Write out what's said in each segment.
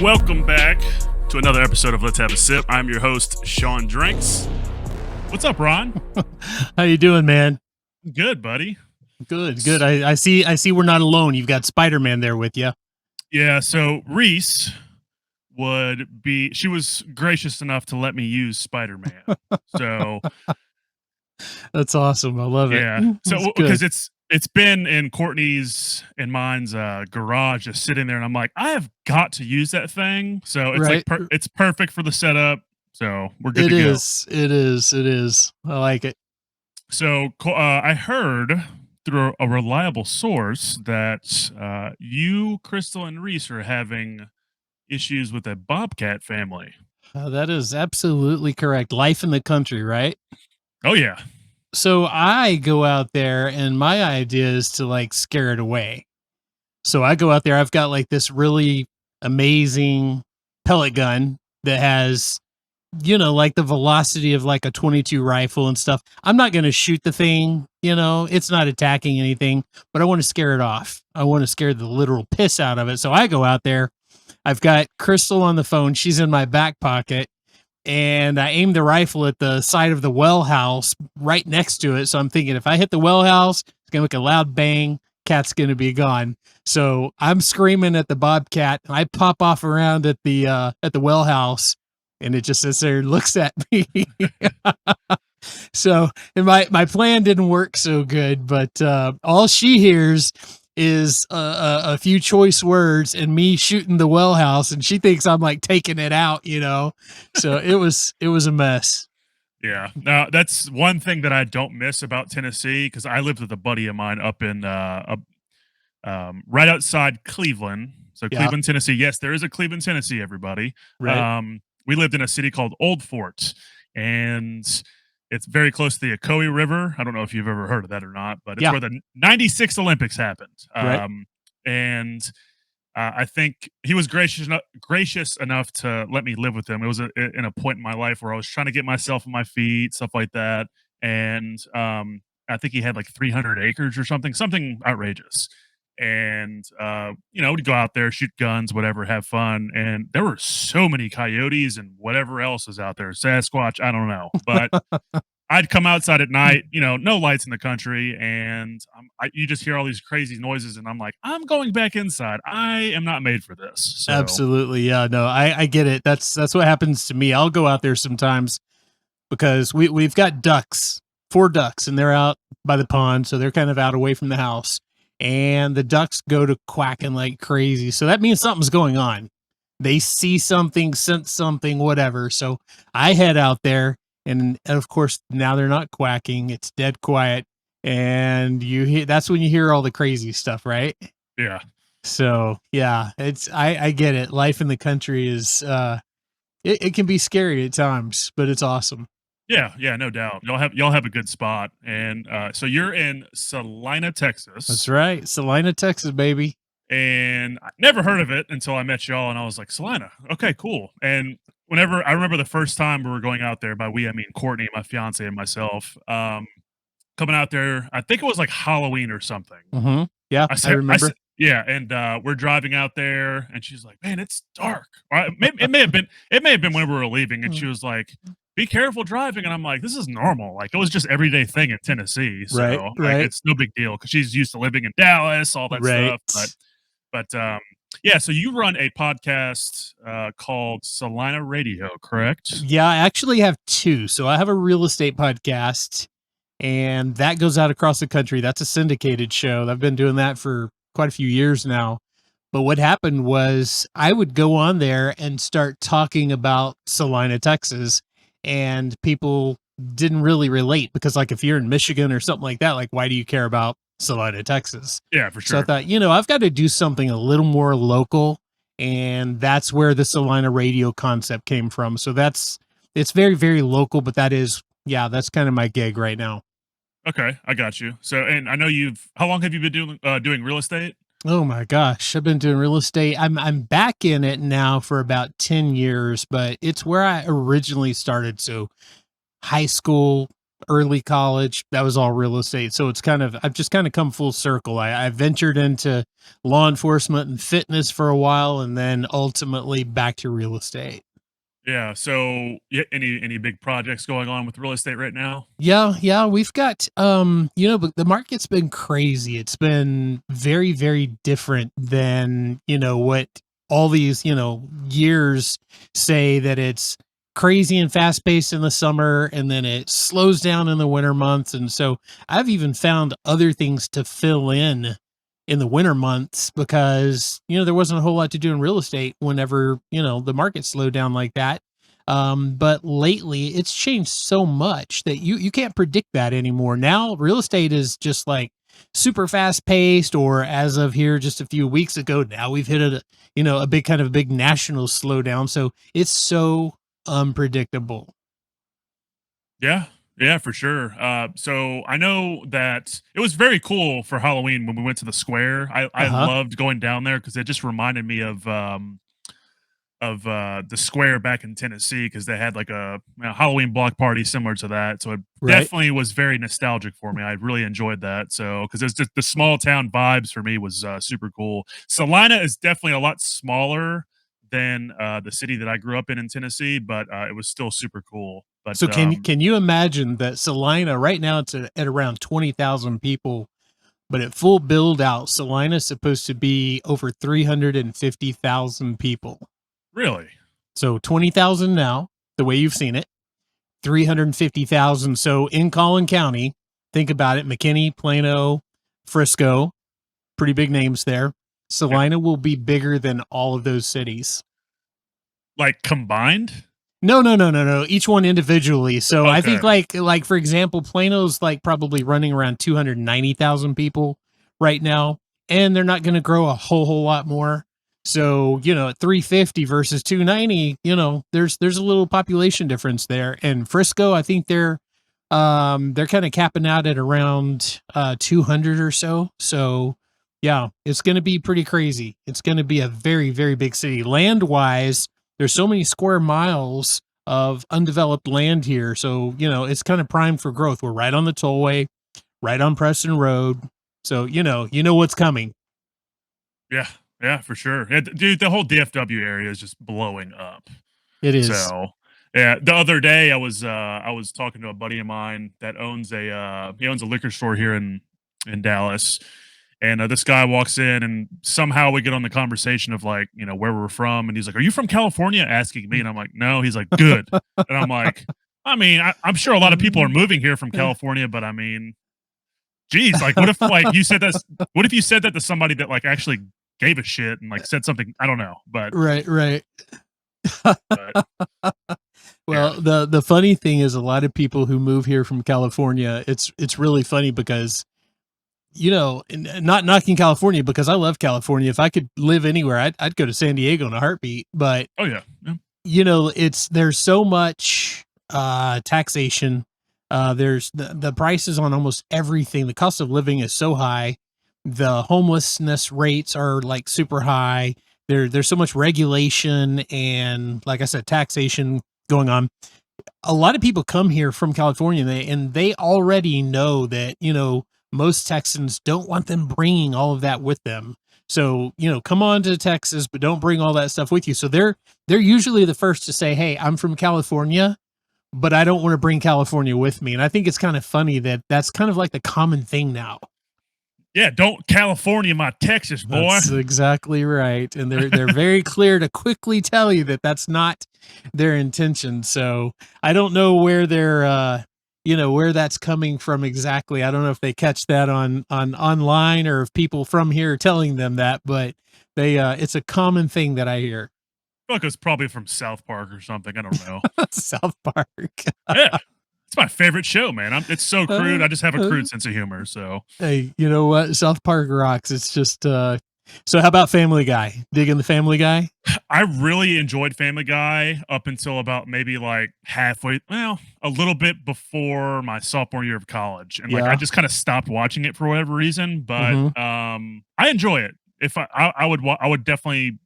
Welcome back to another episode of Let's Have a Sip. I'm your host, Sean Drinks. What's up, Ron? How you doing, man? Good, buddy. Good. I see we're not alone. You've got Spider-Man there with you. Yeah, so Reese she was gracious enough to let me use Spider-Man. So that's awesome. I love it. Yeah. So because it's been in Courtney's and mine's garage just sitting there, and I'm like, I have got to use that thing. So it's right. It's perfect for the setup. So we're good to go. It is. I like it. So I heard through a reliable source that you, Crystal, and Reese are having issues with a bobcat family. That is absolutely correct. Life in the country, right? Oh, yeah. So I go out there, and my idea is to like scare it away. So I go out there. I've got like this really amazing pellet gun that has, like the velocity of like a 22 rifle and stuff. I'm not going to shoot the thing, it's not attacking anything, but I want to scare it off. I want to scare the literal piss out of it. So I go out there. I've got Crystal on the phone. She's in my back pocket. And I aim the rifle at the side of the well house right next to it. So I'm thinking if I hit the well house, it's going to make a loud bang. Cat's going to be gone. So I'm screaming at the bobcat. And I pop off around at the well house, and it just sits there and looks at me. So and my plan didn't work so good, but all she hears is a few choice words and me shooting the well house, and she thinks I'm like taking it out, So it was a mess. Yeah. Now that's one thing that I don't miss about Tennessee, because I lived with a buddy of mine up in right outside Cleveland. So Cleveland, Tennessee. Yes, there is a Cleveland, Tennessee, everybody. Right. We lived in a city called Old Fort, and it's very close to the Ocoee River. I don't know if you've ever heard of that or not, but it's where the 96 Olympics happened. Right. And I think he was gracious enough to let me live with him. It was in a point in my life where I was trying to get myself on my feet, stuff like that. And I think he had like 300 acres or something outrageous. And we'd go out there, shoot guns, whatever, have fun. And there were so many coyotes and whatever else is out there, Sasquatch, I don't know, but I'd come outside at night, no lights in the country, and you just hear all these crazy noises, and I'm like, I'm going back inside. I am not made for this. So. Absolutely, yeah, no, I get it. That's what happens to me. I'll go out there sometimes because we've got ducks, 4 ducks, and they're out by the pond, so they're kind of out away from the house. And the ducks go to quacking like crazy. So that means something's going on. They see something, sense something, whatever. So I head out there, and of course, now they're not quacking. It's dead quiet. And that's when you hear all the crazy stuff, right? Yeah. So yeah, I get it. Life in the country is, it can be scary at times, but it's awesome. Yeah, no doubt. Y'all have a good spot, and so you're in Celina, Texas. That's right, Celina, Texas, baby. And I never heard of it until I met y'all, and I was like, Celina, okay, cool. And whenever I remember the first time we were going out there, by we I mean Courtney, my fiance, and myself, coming out there, I think it was like Halloween or something. Mm-hmm. Yeah, I remember. Yeah, and we're driving out there, and she's like, "Man, it's dark." It may have been when we were leaving, and she was like, be careful driving. And I'm like, this is normal. Like, it was just everyday thing in Tennessee. So right. It's no big deal because she's used to living in Dallas, all that stuff. But yeah, so you run a podcast called Celina Radio, correct? Yeah, I actually have 2. So I have a real estate podcast, and that goes out across the country. That's a syndicated show. I've been doing that for quite a few years now. But what happened was I would go on there and start talking about Celina, Texas, and people didn't really relate because, like, if you're in Michigan or something like that, like, why do you care about Celina, Texas? Yeah, for sure. So I thought, I've got to do something a little more local, and that's where the Celina Radio concept came from. So it's very, very local, but that's kind of my gig right now. Okay, I got you. So, and I know how long have you been doing real estate? Oh my gosh, I've been doing real estate. I'm back in it now for about 10 years, but it's where I originally started. So high school, early college, that was all real estate. So it's kind of, I've just kind of come full circle. I ventured into law enforcement and fitness for a while, and then ultimately back to real estate. Yeah. So, yeah, any big projects going on with real estate right now? Yeah, yeah, we've got but the market's been crazy. It's been very, very different than, what all these, years say that it's crazy and fast paced in the summer and then it slows down in the winter months. And so I've even found other things to fill in the winter months because, there wasn't a whole lot to do in real estate whenever, the market slowed down like that. But lately it's changed so much that you can't predict that anymore. Now real estate is just like super fast paced, or as of here just a few weeks ago, now we've hit a big kind of big national slowdown. So it's so unpredictable. Yeah. Yeah, for sure. So I know that it was very cool for Halloween when we went to the square. I Uh-huh. loved going down there because it just reminded me of the square back in Tennessee because they had like a Halloween block party similar to that. So it Right. definitely was very nostalgic for me. I really enjoyed that. So because it's just the small town vibes for me was super cool. Celina is definitely a lot smaller than the city that I grew up in Tennessee, but it was still super cool. But So can you imagine that Celina right now it's at around 20,000 people, but at full build out, Celina is supposed to be over 350,000 people. really, So 20,000 now, the way you've seen it, 350,000. So in Collin County, think about it, McKinney, Plano, Frisco, pretty big names there. yeah, Celina will be bigger than all of those cities. like combined. No, no, no, no, no. Each one individually. So I Okay, think like for example, Plano's like probably running around 290,000 people right now, and they're not going to grow a whole lot more. So, at 350 versus 290, there's a little population difference there. And Frisco, I think they're kind of capping out at around 200 or so. So, yeah, it's going to be pretty crazy. It's going to be a very, very big city. Land-wise, there's so many square miles of undeveloped land here. So, it's kind of primed for growth. We're right on the tollway, right on Preston Road. So, you know what's coming. yeah, yeah, for sure. Yeah, dude, the whole DFW area is just blowing up. It is. So, yeah, the other day I was talking to a buddy of mine that owns he owns a liquor store here in Dallas, and this guy walks in, and somehow we get on the conversation of like, where we're from, and he's like, "Are you from California?" Asking me, and I'm like, "No." He's like, "Good," and I'm like, I mean, I'm sure a lot of people are moving here from California, but I mean, geez, like, what if like you said that? What if you said that to somebody that like actually gave a shit and like said something? I don't know, Right, right. but yeah, Well, the funny thing is a lot of people who move here from California, it's really funny because not knocking California because I love California. If I could live anywhere, I'd go to San Diego in a heartbeat. But oh yeah, yeah. there's so much taxation. There's the prices on almost everything. The cost of living is so high. The homelessness rates are like super high. There's so much regulation and, like I said, taxation going on. A lot of people come here from California, and they already know that most Texans don't want them bringing all of that with them. So come on to Texas, but don't bring all that stuff with you. So they're usually the first to say, "Hey, I'm from California, but I don't want to bring California with me." And I think it's kind of funny that that's kind of like the common thing now. Yeah, don't California my Texas, boy. That's exactly right, and they're very clear to quickly tell you that that's not their intention. So I don't know where where that's coming from exactly. I don't know if they catch that on online or if people from here are telling them that, but it's a common thing that I hear. I feel like it's probably from South Park or something. I don't know. South Park. Yeah, it's my favorite show, man. It's so crude. Uh, I just have a uh, crude sense of humor. So hey, you know what? South Park rocks. It's just so how about Family Guy? Digging the Family Guy? I really enjoyed Family Guy up until about maybe like halfway, well, a little bit before my sophomore year of college, and like I Yeah. just kind of stopped watching it for whatever reason. But Mhm. I enjoy it. If I would I would definitely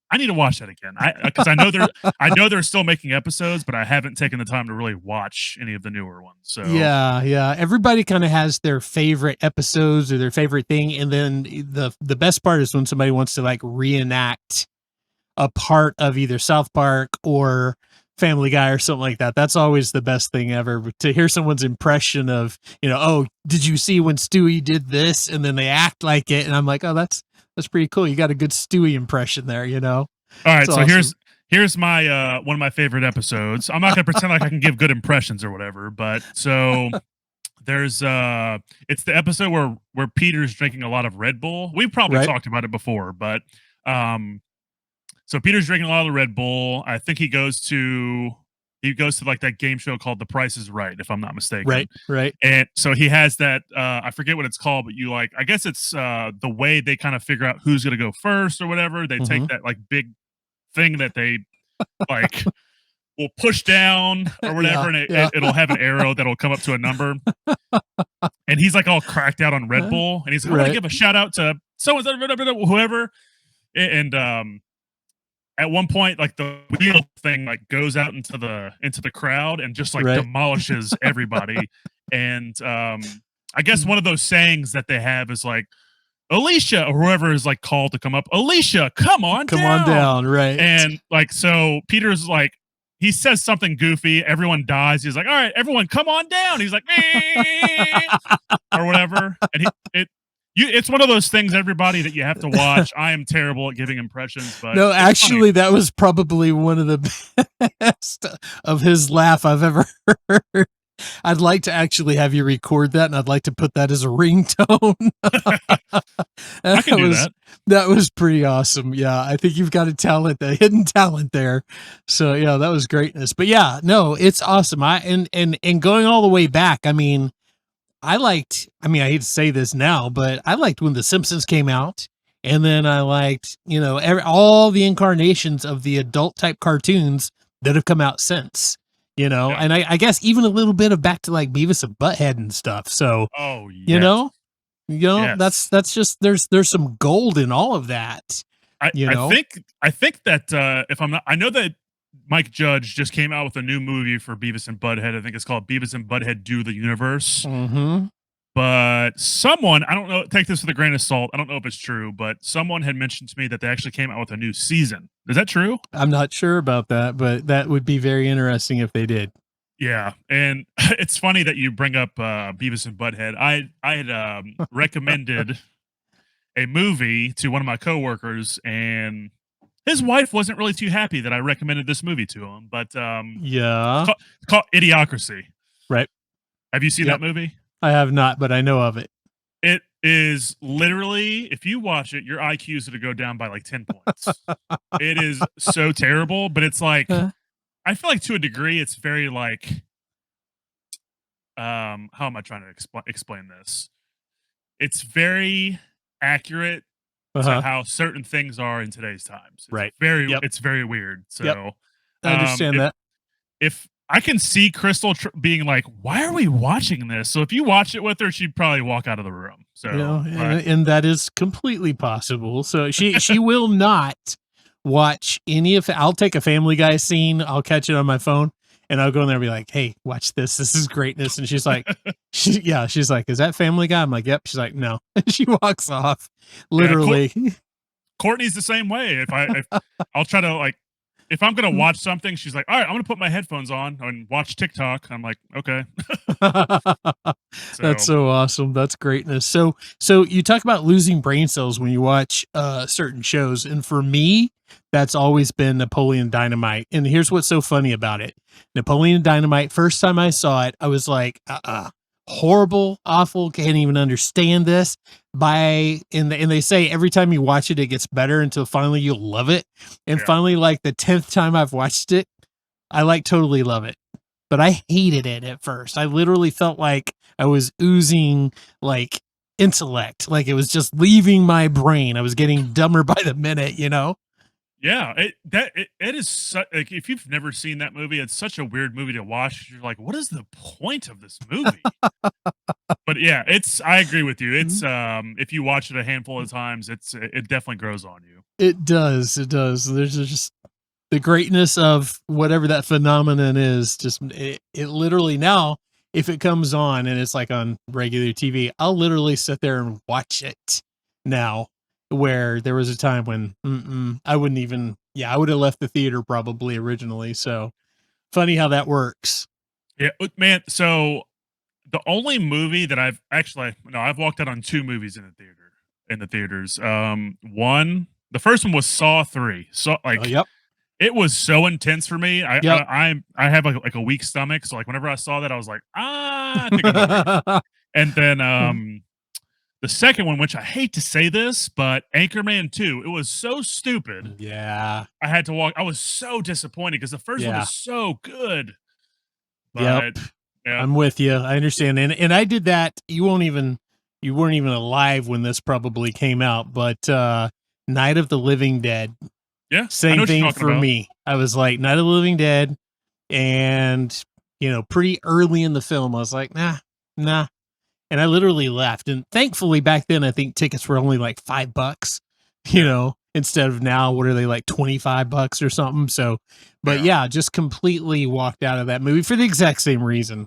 I need to watch that again. Because I know they're still making episodes, but I haven't taken the time to really watch any of the newer ones. So Yeah, yeah. Everybody kind of has their favorite episodes or their favorite thing, and then the best part is when somebody wants to like reenact a part of either South Park or Family Guy or something like that. That's always the best thing ever, to hear someone's impression of, oh, did you see when Stewie did this? And then they act like it. And I'm like, oh, that's pretty cool. You got a good Stewie impression there, all It's right, so awesome. here's my one of my favorite episodes. I'm not gonna pretend like I can give good impressions or whatever, but so there's it's the episode where Peter's drinking a lot of Red Bull. We've probably Right, talked about it before, but um so Peter's drinking a lot of the Red Bull. I think he goes to like that game show called The Price is Right, if I'm not mistaken. right, right. And so he has that I forget what it's called, but you like I guess it's the way they kind of figure out who's gonna go first or whatever. They take Hmm. that like big thing that they like will push down or whatever, Yeah, and yeah. it'll have an arrow that'll come up to a number. And he's like all cracked out on Red Bull, and he's like, I want to Right, give a shout out to so whoever. And at one point, like the wheel thing like goes out into the crowd and just like right. demolishes everybody. And I guess one of those sayings that they have is like, Alicia or whoever is like called to come up. Alicia, come on Come on down. down. Right. And like so Peter's like he says something goofy, everyone dies. He's like, all right, everyone come on down. He's like, or whatever. And it's one of those things, everybody, that you have to watch. I am terrible at giving impressions, but No, it's funny. actually, that was probably one of the best of his laugh I've ever heard. I'd like to actually have you record that, and I'd like to put that as a ringtone. I that can do was that. that was pretty awesome. Yeah, I think you've got a hidden talent there. So yeah, that was greatness. But yeah, no, it's awesome. And going all the way back, I mean, I mean, I hate to say this now, but I liked when The Simpsons came out. And then I liked, all the incarnations of the adult type cartoons that have come out since, Yeah. and I guess even a little bit of back to like Beavis and Butthead and stuff. So, Oh you yes. know, Yes. that's just, there's some gold in all of that, I, you I know? think I think that if I'm not I know that Mike Judge just came out with a new movie for Beavis and Butthead. I think it's called Beavis and Butthead Do the Universe. Hmm. But someone, I don't know, take this with a grain of salt. I don't know if it's true, but someone had mentioned to me that they actually came out with a new season. Is that true? I'm not sure about that, but that would be very interesting if they did. Yeah. And it's funny that you bring up Beavis and Butthead. I had recommended a movie to one of my coworkers, and his wife wasn't really too happy that I recommended this movie to him. But Yeah. it's called Idiocracy. Right. Have you seen that Yep. movie? I have not, but I know of it. It is literally, if you watch it, your IQ is going to go down by like 10 points. It is so terrible, but it's like, Huh? I feel like to a degree, it's very like, how am I trying to explain this? It's very accurate to Uh-huh. how certain things are in today's times. Right. Yep. It's very weird. Yep. So, I understand if that. I can see Crystal being like, "Why are we watching this?" So if you watch it with her, she'd probably walk out of the room. So, but And that is completely possible. So she will not watch any of I'll take a Family Guy scene, I'll catch it on my phone, and I'll go in there and be like, "Hey, watch this. This is greatness." And she's like, she's like, "Is that Family Guy?" I'm like, "Yep." She's like, "No." And she walks off. yeah, Literally. Courtney's the same way. If I'll try to like if I'm gonna watch something, she's like, "All right, I'm gonna put my headphones on and watch TikTok." I'm like, "Okay." That's So so awesome. That's greatness. So you talk about losing brain cells when you watch certain shows, and for me, that's always been Napoleon Dynamite. And here's what's so funny about it: Napoleon Dynamite. First time I saw it, I was like, horrible, awful. Can't even understand this. And they say every time you watch it, it gets better until finally you'll love it. And yeah, finally, like the 10th time I've watched it, I like totally love it, but I hated it at first. I literally felt like I was oozing like intellect, like it was just leaving my brain. I was getting dumber by the minute, Yeah, it is like, if you've never seen that movie, it's such a weird movie to watch. You're like, "What is the point of this movie?" But yeah, it's I agree with you. It's, Mhm. if you watch it a handful of times, it definitely grows on you. It does, it does. There's just the greatness of whatever that phenomenon is, just it literally now, if it comes on and it's like on regular TV, I'll literally sit there and watch it now, where there was a time when, I wouldn't even yeah, I would have left the theater probably originally, so funny how that works. Yeah, man, so the only movie that I've actually no, I've walked out on 2 movies in the theaters. The first one was Saw 3. So, Oh, like, yep. it was so intense for me. Yep. I have, like a weak stomach, so, like, whenever I saw that, I was like, "Ah, I think I'm gonna leave." And then, the second one, which I hate to say this, but Anchorman 2, it was so stupid. Yeah. I had to walk I was so disappointed because the first one Yeah. is so good, Yep. but yeah. I'm with you. I understand. And I did that. You weren't even alive when this probably came out, but Night of the Living Dead, Yeah, I know same what you're thing talking for about. me. I was like Night of the Living Dead, and pretty early in the film I was like, nah, nah. And I literally left. And thankfully back then I think tickets were only like $5, Yeah, instead of now, what are they, like $25 or something? So but yeah. yeah, just completely walked out of that movie for the exact same reason.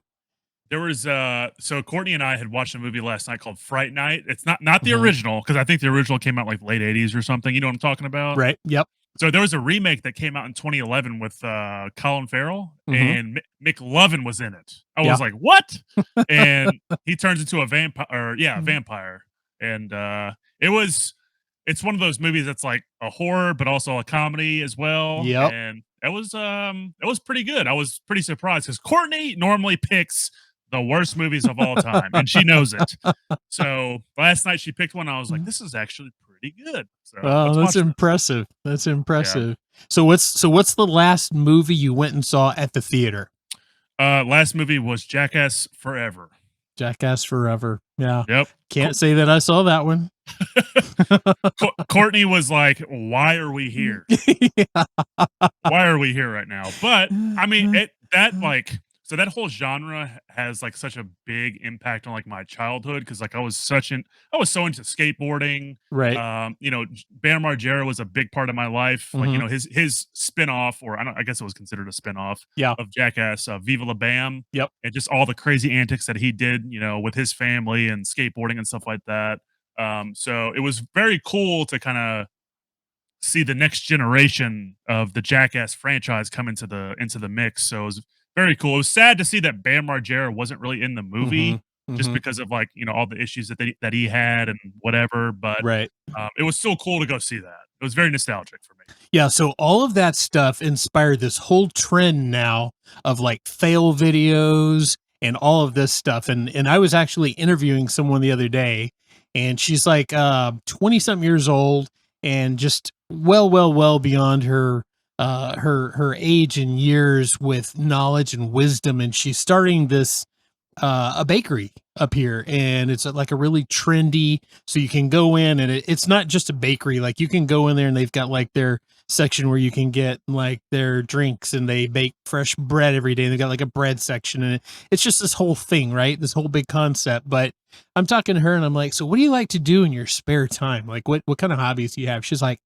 There was, so Courtney and I had watched a movie last night called Fright Night. It's not the Mhm. original because I think the original came out, like, late '80s or something, you know what I'm talking about? Right. Yep. So there was a remake that came out in 2011 with, Colin Farrell, Mhm. and McLovin was in it. I Yeah. was like, "What?" And he turns into a vampire, or yeah, a Mhm. vampire, and, it was it's one of those movies that's like a horror, but also a comedy as well, Yep. and it was pretty good. I was pretty surprised because Courtney normally picks the worst movies of all time, and she knows it. So, last night she picked one, I was like, Mhm. "This is actually pretty good." So, Oh, let's that's watch this. impressive. That's Yeah. impressive. So what's the last movie you went and saw at the theater? Last movie was Jackass Forever. Jackass Forever. Yeah. Yep. Can't say that I saw that one. Courtney was like, "Why are we here? Yeah. Why are we here right now?" But I mean, it that like so that whole genre has like such a big impact on like my childhood because like I was so into skateboarding. Right. Bam Margera was a big part of my life. Like Mhm. his spinoff, or I guess it was considered a spinoff Yeah. of Jackass, Viva La Bam, Yep. and just all the crazy antics that he did, with his family and skateboarding and stuff like that. So it was very cool to kind of see the next generation of the Jackass franchise come into the mix. So it was very cool. It was sad to see that Bam Margera wasn't really in the Mhm. movie just Mhm. because of like all the issues that he had and whatever. But Right. it was still cool to go see that. It was very nostalgic for me. Yeah, so all of that stuff inspired this whole trend now of like fail videos and all of this stuff. And I was actually interviewing someone the other day, and she's like 20 something years old and just well beyond her age and years with knowledge and wisdom, and she's starting this a bakery up here, and it's like a really trendy, so you can go in and it's not just a bakery. Like you can go in there and they've got like their section where you can get like their drinks, and they bake fresh bread every day. They got like a bread section, and it's just this whole thing, right? This whole big concept. But I'm talking to her and I'm like, so what do you like to do in your spare time? Like what kind of hobbies do you have? She's like,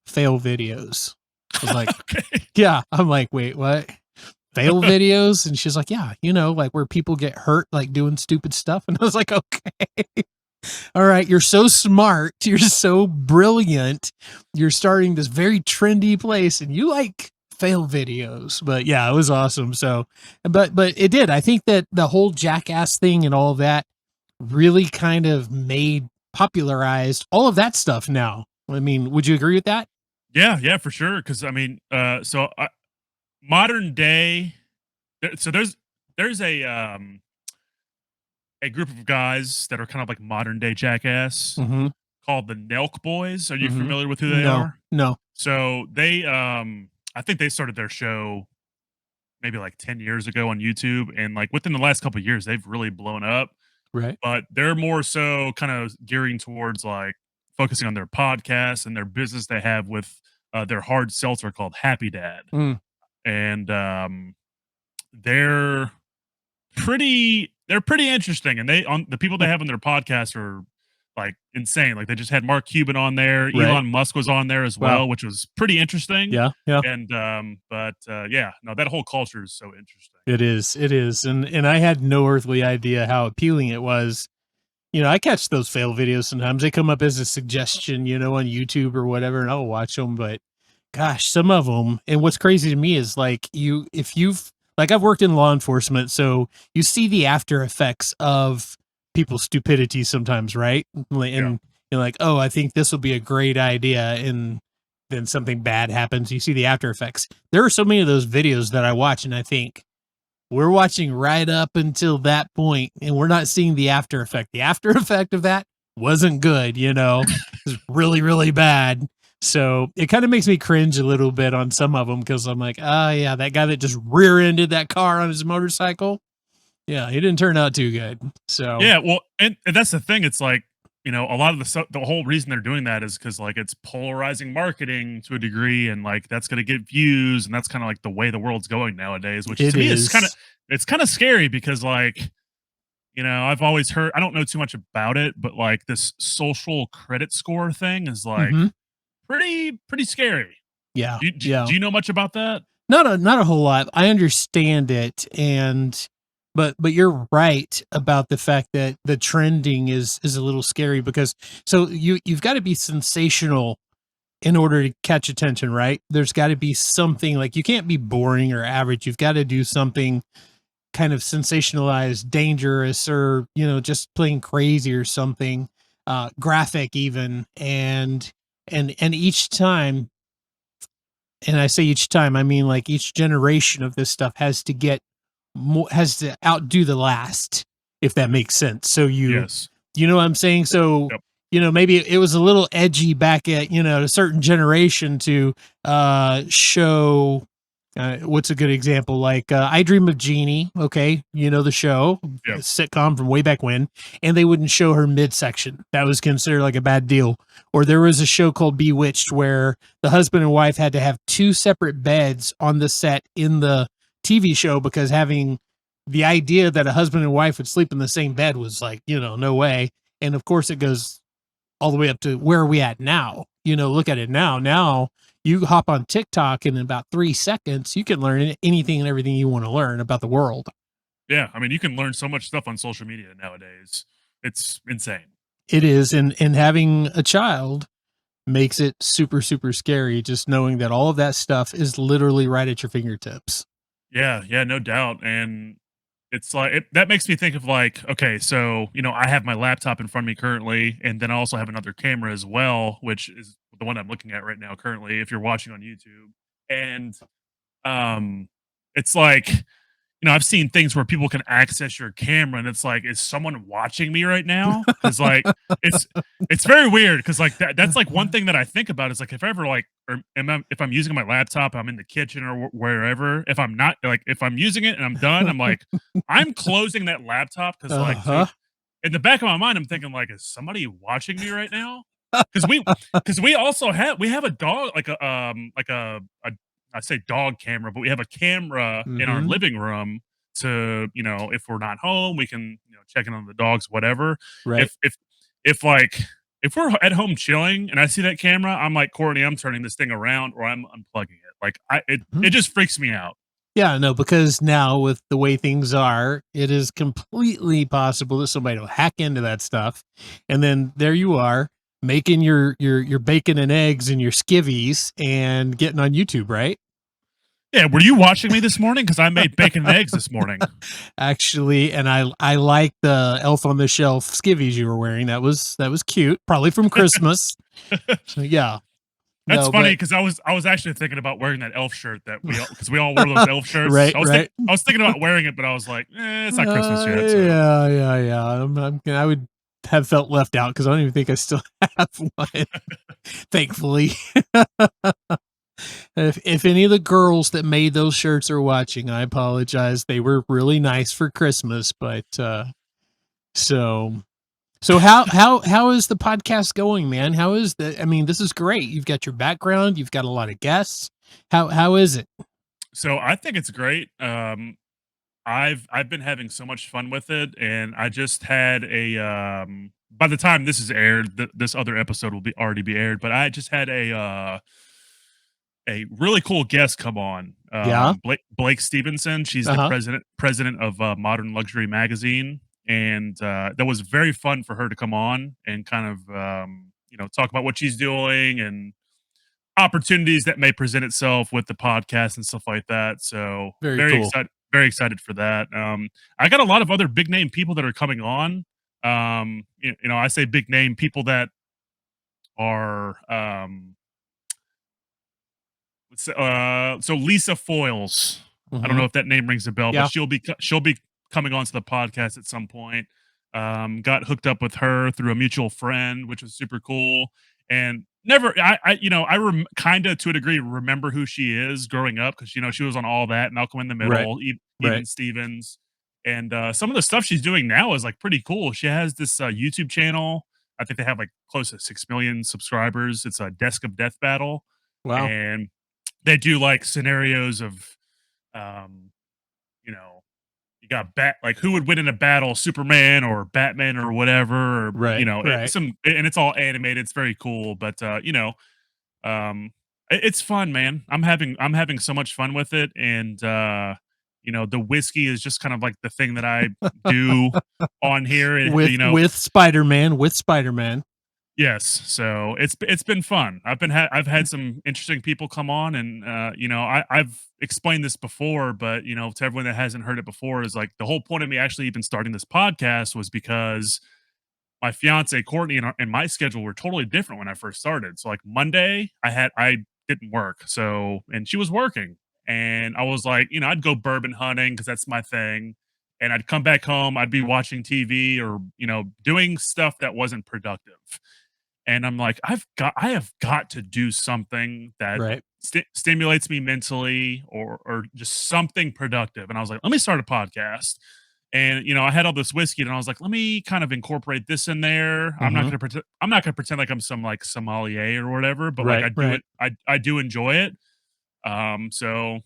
fail videos. I was like, Okay. yeah. I'm like, wait, what? Fail videos? And she's like, yeah, like where people get hurt, like doing stupid stuff. And I was like, okay, all right, you're so smart, you're so brilliant, you're starting this very trendy place, and you like fail videos. But yeah, it was awesome. So but it did, I think that the whole Jackass thing and all of that really kind of made popularized all of that stuff now. I mean, would you agree with that? Yeah, yeah, for sure. Because I mean, modern day. So there's a group of guys that are kind of like modern day Jackass Mm-hmm. called the Nelk Boys. Are you Mm-hmm. familiar with who they No, are? no. So I think they started their show maybe like 10 years ago on YouTube, and like within the last couple of years they've really blown up, Right. but they're more so kind of gearing towards like focusing on their podcast and their business they have with their hard seltzer called Happy Dad, Mm, and they're they're pretty interesting, and they on the people they have on their podcast are like insane. Like they just had Mark Cuban on there, right. Elon Musk was on there as Wow. well, which was pretty interesting. Yeah. Yeah. And but yeah, no, that whole culture is so interesting. It is. It is. And I had no earthly idea how appealing it was. I catch those fail videos sometimes. They come up as a suggestion, on YouTube or whatever, and I'll watch them. But gosh, some of them. And what's crazy to me is like if you've like I've worked in law enforcement, so you see the after effects of people's stupidity sometimes, right? Yeah. And you're like, oh, I think this will be a great idea, and then something bad happens. You see the after effects. There are so many of those videos that I watch, and I think we're watching right up until that point, and we're not seeing the after effect. The after effect of that wasn't good, it was really, really bad. So it kind of makes me cringe a little bit on some of them because I'm like, oh, yeah, that guy that just rear ended that car on his motorcycle. Yeah, he didn't turn out too good. So, Yeah, well, and that's the thing. It's like, a lot of the whole reason they're doing that is because like it's polarizing marketing to a degree, and like that's going to get views, and that's kind of like the way the world's going nowadays. Which it to me is is. it's kind of scary because like I've always heard, I don't know too much about it, but like this social credit score thing is like Mm-hmm. pretty scary. Yeah. Do Yeah. you know much about that? Not a whole lot. I understand it, but you're right about the fact that the trending is a little scary because so you've got to be sensational in order to catch attention, right? There's got to be something like you can't be boring or average. You've got to do something kind of sensationalized, dangerous, or just plain crazy or something, graphic even, and each time. And I say each time, I mean like each generation of this stuff has to get more, has to outdo the last, if that makes sense. So Yes. you know what I'm saying? So, Yep. maybe it was a little edgy back at, a certain generation to show what's a good example? Like I Dream of Jeannie. Okay. The show, a Yep. sitcom from way back when, and they wouldn't show her midsection. That was considered like a bad deal. Or there was a show called Bewitched where the husband and wife had to have two separate beds on the set in the TV show because having the idea that a husband and wife would sleep in the same bed was like, no way. And of course it goes all the way up to where are we at now? Look at it now. Now you hop on TikTok and in about 3 seconds, you can learn anything and everything you want to learn about the world. Yeah, I mean, you can learn so much stuff on social media nowadays. It's insane. It is. And having a child makes it super, super scary. Just knowing that all of that stuff is literally right at your fingertips. Yeah, no doubt. And it's like that makes me think of like, okay, so I have my laptop in front of me currently, and then I also have another camera as well, which is the one I'm looking at right now currently. If you're watching on YouTube, and it's like I've seen things where people can access your camera, and it's like, is someone watching me right now? Because like it's it's very weird. Because like that's like one thing that I think about is like if I ever like or if I'm using my laptop, I'm in the kitchen or wherever. If I'm not like if I'm using it and I'm done, I'm like I'm closing that laptop because like Uh-huh. in the back of my mind, I'm thinking like, is somebody watching me right now? Because we also have a dog like a I say dog camera, but we have a camera in our Mm-hmm. living room to, if we're not home, we can, check in on the dogs, whatever. Right. If like if we're at home chilling and I see that camera, I'm like, Courtney, I'm turning this thing around or I'm unplugging it. Like it just freaks me out. Yeah, no, because now with the way things are, it is completely possible that somebody will hack into that stuff, and then there you are making your bacon and eggs and your skivvies and getting on YouTube, right? Yeah, were you watching me this morning? Because I made bacon and eggs this morning. Actually, and I like the Elf on the Shelf skivvies you were wearing. That was cute, probably from Christmas. So yeah, That's no, funny but because I was actually thinking about wearing that elf shirt that because we all wore those elf shirts. right, right. I was thinking about wearing it, but I was like, it's not Christmas yet. So Yeah. I would have felt left out because I don't even think I still have one. Thankfully, if any of the girls that made those shirts are watching, I apologize. They were really nice for Christmas, but so So how is the podcast going, man? How is the? I mean, this is great. You've got your background. You've got a lot of guests. How is it? So I think it's great. I've been having so much fun with it, and I just had a by the time this is aired, this other episode will be already be aired. But I just had a really cool guest come on. Yeah. Blake Stevenson. She's Uh the huh. president of Modern Luxury Magazine, and that was very fun for her to come on and kind of talk about what she's doing and opportunities that may present itself with the podcast and stuff like that. So Very cool. very excited for that. I got a lot of other big name people that are coming on. I say big name people that are so Lisa Foyles. I don't Hmm. know if that name rings a bell, but Yeah. she'll be coming onto the podcast at some point. Got hooked up with her through a mutual friend, which was super cool. And never, kind of to a degree remember who she is growing up because she was on All That, Malcolm in the Right. Middle, even Right. Stevens, and some of the stuff she's doing now is like pretty cool. She has this YouTube channel. I think they have like close to 6 million subscribers. It's a Desk of Death Battle, Wow. and they do like scenarios of um you know you got like who would win in a battle, Superman or Batman or whatever, or Right. Right. and it's all animated. It's very cool, but um it's fun, man. I'm having so much fun with it, and the whiskey is just kind of like the thing that I do on here, and With Spider Man. With Spider Man. yes, so it's been fun. I've had some interesting people come on, and I've explained this before, but to everyone that hasn't heard it before, is like the whole point of me actually even starting this podcast was because my fiance Courtney and my schedule were totally different when I first started. So like Monday, I didn't work, and she was working, and I was like, I'd go bourbon hunting because that's my thing, and I'd come back home, I'd be watching TV or doing stuff that wasn't productive, and I'm like, I have got to do something that Right. stimulates me mentally, or just something productive. And I was like, let me start a podcast. And I had all this whiskey, and I was like, let me kind of incorporate this in there. Hmm. I'm not gonna pretend like I'm some like sommelier or whatever, but like Right. I do Right. it. I do enjoy it. So,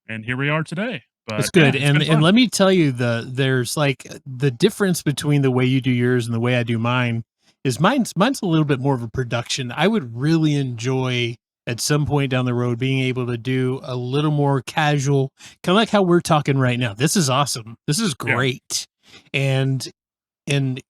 and here we are today. That's But good. yeah, it's been And fun. let me tell you, there's like the difference between the way you do yours and the way I do mine is mine's a little bit more of a production. I would really enjoy at some point down the road being able to do a little more casual, kind of like how we're talking right now. This is awesome. This is Yeah, great. And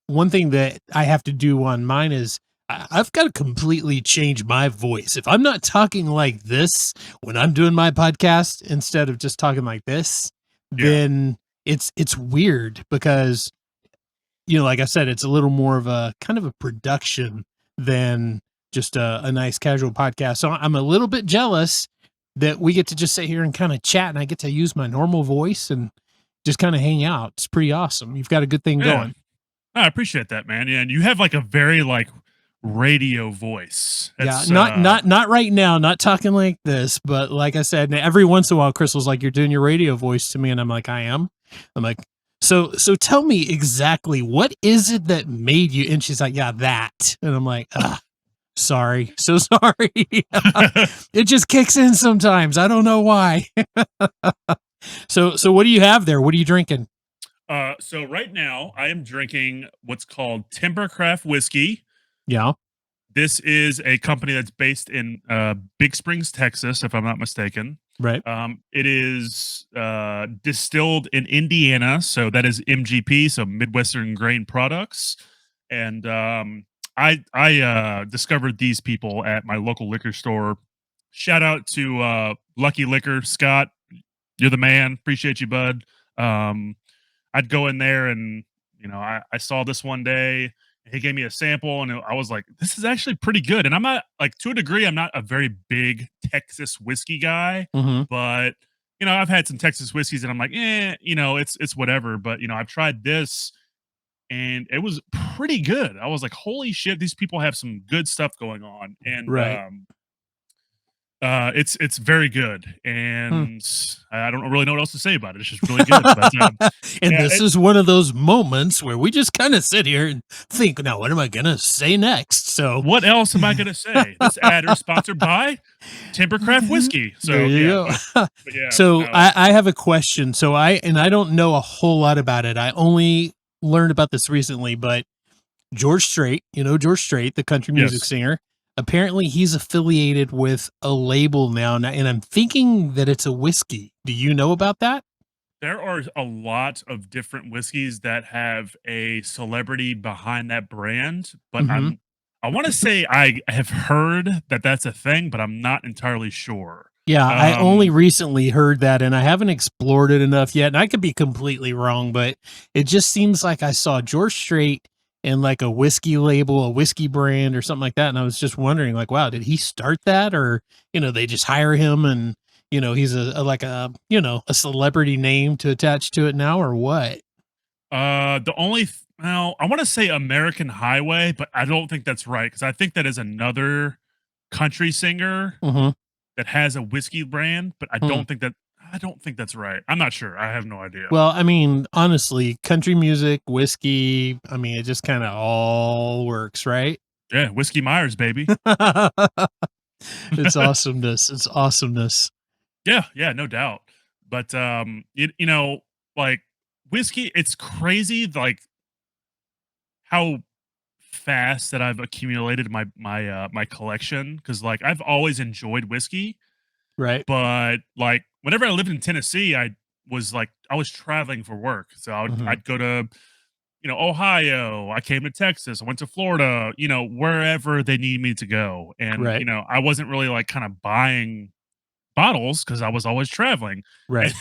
one thing that I have to do on mine is I've got to completely change my voice. If I'm not talking like this when I'm doing my podcast instead of just talking like this, yeah, then it's weird because like I said, it's a little more of a kind of a production than just a nice casual podcast. So I'm a little bit jealous that we get to just sit here and kind of chat and I get to use my normal voice and just kind of hang out. It's pretty awesome. You've got a good thing yeah. going. I appreciate that, man. Yeah, and you have like a very like radio voice. Yeah, It's not right now, not talking like this, but like I said, every once in a while, Crystal's like, "You're doing your radio voice to me," and I'm like, "I am." I'm like, "So tell me exactly what is it that made you?" And she's like, "Yeah, that," and I'm like, sorry, so sorry." It just kicks in sometimes. I don't know why. So what do you have there? What are you drinking? so right now I am drinking what's called Timbercraft whiskey. Yeah, This is a company that's based in Big Springs, Texas, if I'm not mistaken. right. It is distilled in Indiana, so that is MGP, so Midwestern Grain Products. And I discovered these people at my local liquor store. Shout out to Lucky Liquor, Scott. You're the man. Appreciate you, bud. Um, I'd go in there, and I saw this one day. He gave me a sample, and I was like, "This is actually pretty good." And I'm not like, to a degree, I'm not a very big Texas whiskey guy, Mm-hmm. but I've had some Texas whiskeys, and I'm like, it's whatever. But I've tried this, and it was pretty good. I was like, "Holy shit, these people have some good stuff going on." And Right. It's very good, Hmm. and I don't really know what else to say about it. It's just really good. But And yeah, this is one of those moments where we just kind of sit here and think, now, what am I going to say next? So what else am I gonna say? This ad is sponsored by Timbercraft whiskey. there So you yeah, go. but yeah, So no, I have a question. So I don't know a whole lot about it. I only learned about this recently, but George Strait, George Strait, the country music yes. singer, apparently he's affiliated with a label now, and I'm thinking that it's a whiskey. Do you know about that? There are a lot of different whiskeys that have a celebrity behind that brand, but Hmm. I want to say I have heard that that's a thing, but I'm not entirely sure. Yeah, I only Um, recently heard that, and I haven't explored it enough yet. And I could be completely wrong, but it just seems like I saw George Strait in like a whiskey label, a whiskey brand, or something like that. And I was just wondering, like, wow, did he start that, or they just hire him, and he's like a celebrity name to attach to it now, or what? the only well, I want to say American Highway, but I don't think that's right because I think that is another country singer Hmm. that has a whiskey brand, but I don't think that's right. I'm not sure. I have no idea. Well, I mean, honestly, country music, whiskey, I mean, it just kind of all works, right? Yeah, Whiskey Myers, baby. It's awesomeness. It's awesomeness. Yeah, yeah, no doubt. But like whiskey, it's crazy like how fast that I've accumulated my collection because like I've always enjoyed whiskey, Right. but like whenever I lived in Tennessee, I was traveling for work. So Mhm. I'd go to Ohio, I came to Texas, I went to Florida, wherever they need me to go. And, Right. I wasn't really like kind of buying bottles because I was always traveling. Right.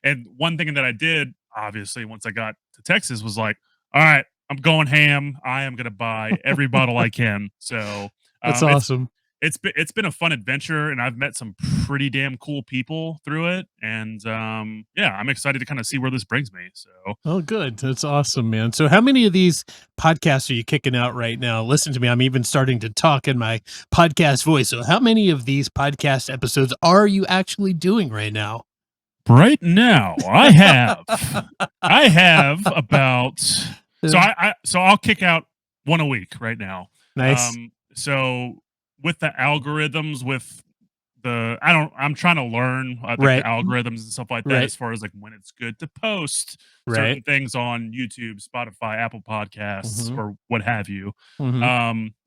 And one thing that I did, obviously, once I got to Texas was like, all right, I'm going ham. I am gonna buy every bottle I can. So That's um it's awesome. it's been a fun adventure and I've met some pretty damn cool people through it. And yeah, I'm excited to kind of see where this brings me. So Oh, good. That's awesome, man. So how many of these podcasts are you kicking out right now? Listen to me. I'm even starting to talk in my podcast voice. So how many of these podcast episodes are you actually doing right now? right now, I have about Uh, so I'll kick out one a week right now. nice. So with the algorithms, with I'm trying to learn like the Right. algorithms and stuff like that Right. as far as like when it's good to post Right. certain things on YouTube, Spotify, Apple Podcasts, Hmm. or what have you. Hmm.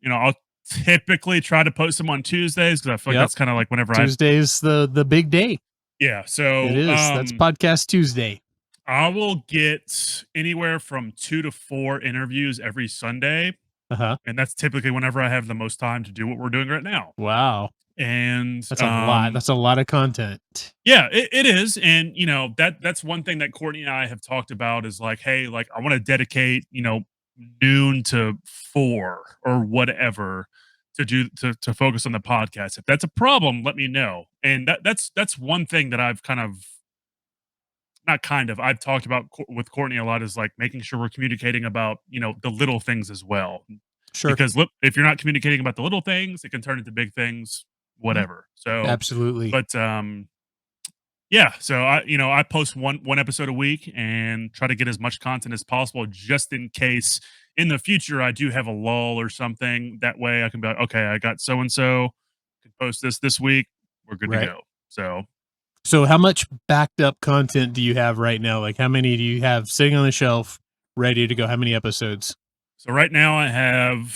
I'll typically try to post them on Tuesdays because I feel like Yep. that's kind of like whenever Tuesday's the big day. yeah. It So is. That's podcast Tuesday. I will get anywhere from 2 to 4 interviews every Sunday, Uh-huh. and that's typically whenever I have the most time to do what we're doing right now. Wow. And, That's a lot. That's a lot of content. yeah, it is, and, that's one thing that Courtney and I have talked about is like, "Hey, like, I wanna dedicate, noon to 4 or whatever to focus on the podcast. If that's a problem, let me know." And that's one thing that I've kind of not kind of. I've talked about with Courtney a lot is like making sure we're communicating about the little things as well. Sure. Because look, if you're not communicating about the little things, it can turn into big things, whatever. So, Absolutely. but yeah. So I post one episode a week and try to get as much content as possible, just in case in the future I do have a lull or something. That way I can be like, okay, I got so and so can post this week. We're good to Right. go. So So how much backed up content do you have right now? Like how many do you have sitting on the shelf ready to go? How many episodes? so right now I have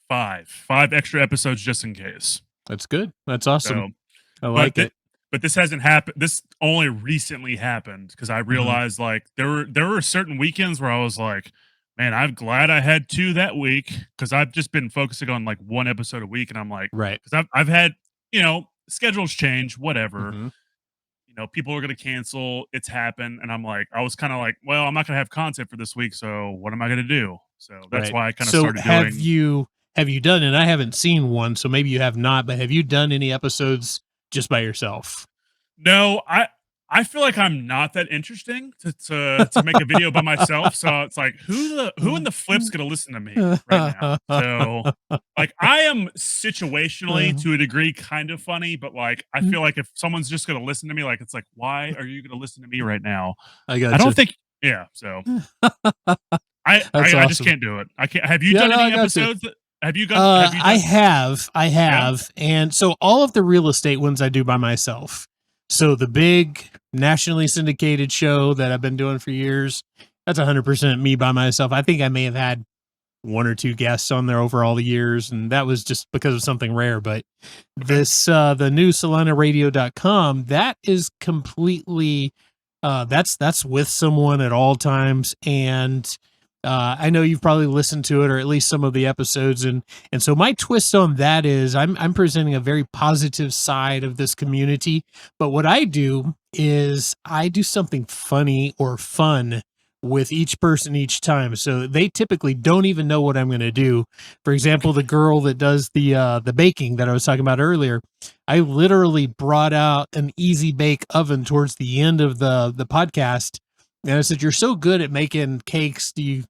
five extra episodes just in case. That's good. That's awesome. So, I but like th- it. but this hasn't happened. This only recently happened because I Mhm. realized like there were certain weekends where I was like, man, I'm glad I had two that week because I've just been focusing on like one episode a week, and I'm like, Right. because I've had schedules change, whatever. Mhm. People are going to cancel. It's happened, and I'm like, I was kind of like, well, I'm not going to have content for this week, so what am I going to do? So that's Right. why I kind of So started doing. have you done, and I haven't seen one, so maybe you have not, but have you done any episodes just by yourself? No, I feel like I'm not that interesting to make a video by myself, so it's like, who in the flip's gonna listen to me right now? So, like, I am situationally, to a degree, kind of funny, but, like, I feel like if someone's just gonna listen to me, like, it's like, "Why are you gonna listen to me right now?" I I got don't you. think yeah, so I That's I I just awesome. can't do it. I can't have you Yeah, done no, I any got you. episodes that have you I done have, I yeah? have, and so all of the real estate ones I do by myself. So the big nationally syndicated show that I've been doing for years, that's 100% me by myself. I think I may have had one or two guests on there over all the years, and that was just because of something rare. But Okay. this the new CelinaRadio.com, that is completely that's with someone at all times. And I know you've probably listened to it or at least some of the episodes. And so my twist on that is I'm presenting a very positive side of this community. But what I do is I do something funny or fun with each person each time. So they typically don't even know what I'm going to do. For example, the girl that does the baking that I was talking about earlier, I literally brought out an easy bake oven towards the end of the podcast. And I said, "You're so good at making cakes. Do you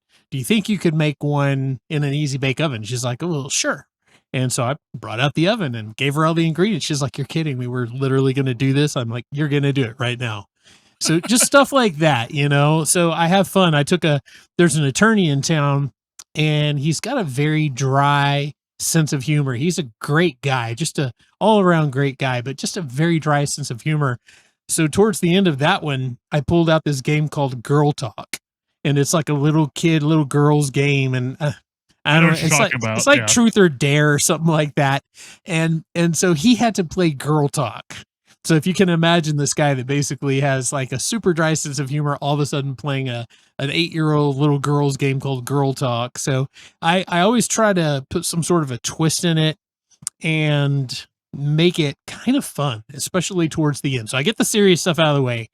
think you could make one in an easy bake oven?" She's like, "Oh, well, sure." And so I brought out the oven and gave her all the ingredients. She's like, "You're kidding me. We're literally going to do this." I'm like, "You're going to do it right now." So just stuff like that, you know. So I have fun. There's an attorney in town, and he's got a very dry sense of humor. He's a great guy, just a all around great guy, but just a very dry sense of humor. So towards the end of that one, I pulled out this game called Girl Talk, and it's like a little kid, little girls game, and I I know don't know. what you're talking It's about, like yeah. Truth or Dare or something like that, and so he had to play Girl Talk. So if you can imagine this guy that basically has like a super dry sense of humor, all of a sudden playing an 8-year-old little girl's game called Girl Talk. So I always try to put some sort of a twist in it and make it kind of fun, especially towards the end. So I get the serious stuff out of the way,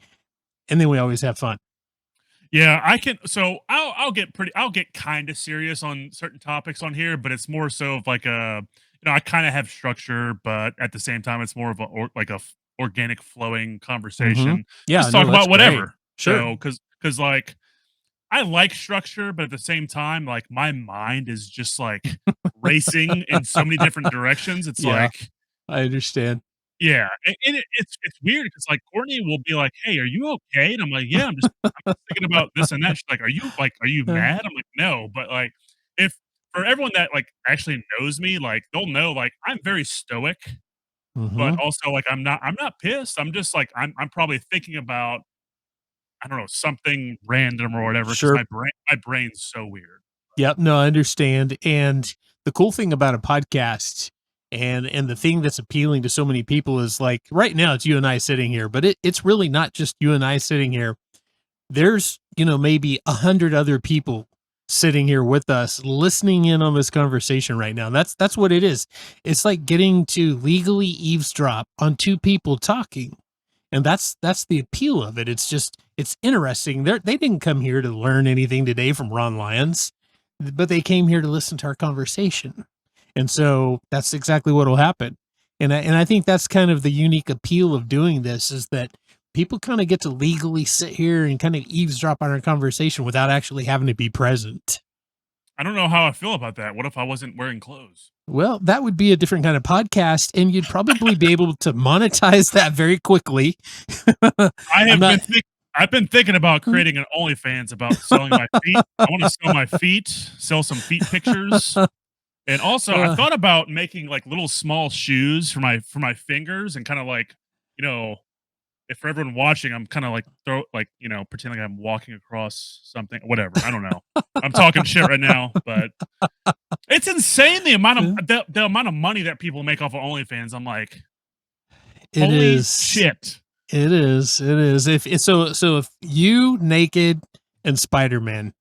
and then we always have fun. Yeah, I can so I'll get kinda serious on certain topics on here, but it's more so of like a I kinda have structure, but at the same time, it's more of a organic flowing Hmm. conversation. Yeah, Just talk no, that's about great. whatever. Sure. So, because like, I like structure, but at the same time, like, my mind is just, like, racing in so many different directions. It's Yeah, like I understand. yeah, and it's weird because like, Courtney will be like, "Hey, are you okay?" And I'm like, "Yeah, I'm just thinking about this and that." She's like, are you Uh, mad?" I'm like, "No," but, like, if for everyone that, like, actually knows me, like, they'll know, like, I'm very stoic, but mhm. also, like, I'm not pissed. I'm just, like, I'm probably thinking about, I don't know, something random or whatever because Sure. my brain's so weird. Yep. No, I understand. And the cool thing about a podcast and the thing that's appealing to so many people is like right now it's you and I sitting here, but it's really not just you and I sitting here. There's, maybe 100 other people sitting here with us listening in on this conversation right now. That's what it is. It's like getting to legally eavesdrop on two people talking. And that's the appeal of it. It's interesting. They didn't come here to learn anything today from Ron Lyons, but they came here to listen to our conversation. And so that's exactly what will happen. And I think that's kind of the unique appeal of doing this is that people kind of get to legally sit here and kind of eavesdrop on our conversation without actually having to be present. I don't know how I feel about that. What if I wasn't wearing clothes? Well, that would be a different kind of podcast, and you'd probably be able to monetize that very quickly. I I'm have not. I've been thinking about creating an OnlyFans about selling my feet. I wanna sell my feet, sell some feet pictures, and also I Uh, thought about making, like, little small shoes for my fingers and kinda like, you know, if for everyone watching, I'm kinda like pretending like I'm walking across something whatever, I don't know. I'm talking shit right now, but it's insane the amount of money that people make off of OnlyFans. I'm like, it "Holy is. shit." It is. It is. So if you naked and Spider Man,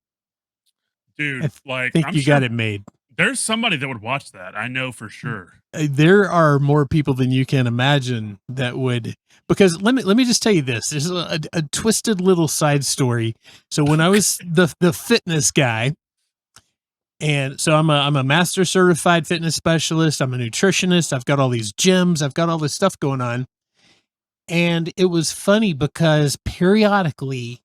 Dude, like, think I'm you sure got it made. there's somebody that would watch that, I know for sure. There are more people than you can imagine that would because let me just tell you this. There's a twisted little side story. So when I was the fitness guy, and so I'm a master certified fitness specialist. I'm a nutritionist. I've got all these gyms. I've got all this stuff going on. And it was funny because periodically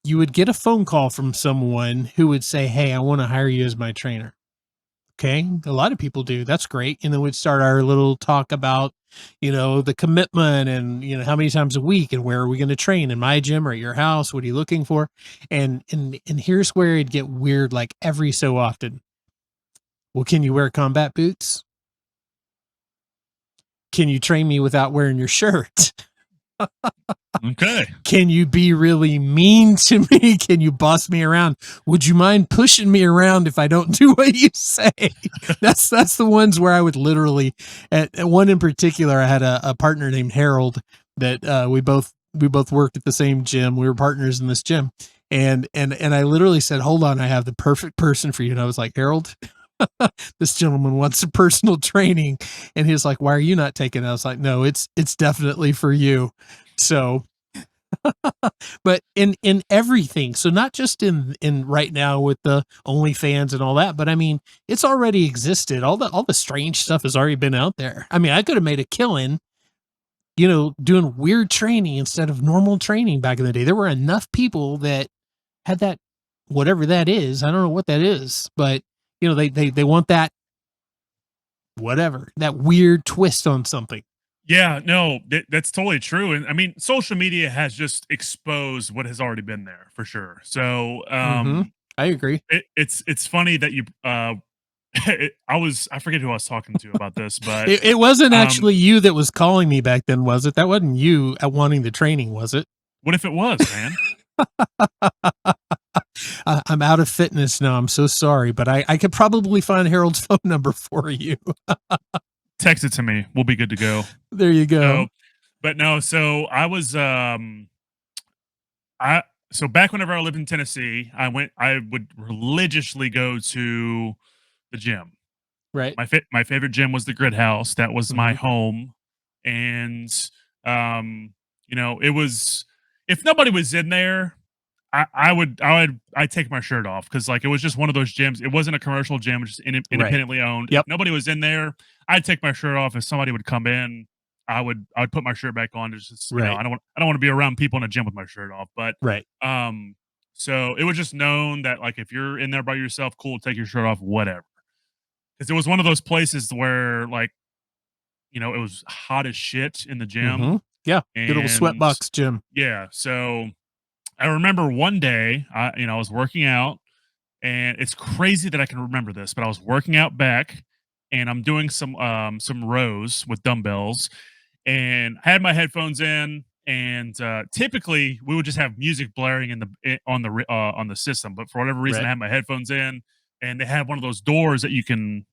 you would get a phone call from someone who would say, "Hey, I want to hire you as my trainer." Okay. A lot of people do. That's great. And then we'd start our little talk about, the commitment and, how many times a week and where are we going to train, in my gym or at your house? What are you looking for? And here's where it'd get weird, like every so often. Well, can you wear combat boots? Can you train me without wearing your shirt? Okay. Can you be really mean to me? Can you boss me around? Would you mind pushing me around if I don't do what you say? That's the ones where I would literally, at one in particular, I had a partner named Harold that we both worked at the same gym. We were partners in this gym. And I literally said, "Hold on, I have the perfect person for you." And I was like, "Harold, this gentleman wants some personal training." And he was like, "Why are you not taking it?" I was like, "No, it's definitely for you." So, but in everything, so not just in right now with the OnlyFans and all that, but I mean, it's already existed. All the strange stuff has already been out there. I mean, I could have made a killing, doing weird training instead of normal training back in the day. There were enough people that had that, whatever that is. I don't know what that is, but they want that, whatever, that weird twist on something. Yeah, no, that's totally true. And I mean, social media has just exposed what has already been there for sure. So, Mm-hmm. I agree. it's funny that you, I forget who I was talking to about this, but, It wasn't um, actually you that was calling me back then, was it? That wasn't you at wanting the training, was it? what if it was, man? I'm out of fitness now. I'm so sorry, but I could probably find Harold's phone number for you. Text it to me. We'll be good to go. There you So, go. but no, so I so back whenever I lived in Tennessee, I would religiously go to the gym. Right. My favorite gym was the Grid House. That was my Hmm. home, and it was, if nobody was in there, I'd take my shirt off because like it was just one of those gyms. It wasn't a commercial gym, it was just Right. independently owned. If Yep. nobody was in there, I'd take my shirt off. If somebody would come in, I would put my shirt back on. It's just, Right. I don't want to be around people in a gym with my shirt off. But Right. um, so it was just known that like if you're in there by yourself, cool, take your shirt off, whatever. Because it was one of those places where like it was hot as shit in the Hmm. gym, Yeah. Good old and sweatbox gym. yeah, so I remember one day, I was working out, and it's crazy that I can remember this, but I was working out back, and I'm doing some rows with dumbbells, and I had my headphones in, and typically we would just have music blaring on the system, but for whatever reason, Right. I had my headphones in, and they had one of those doors that you can,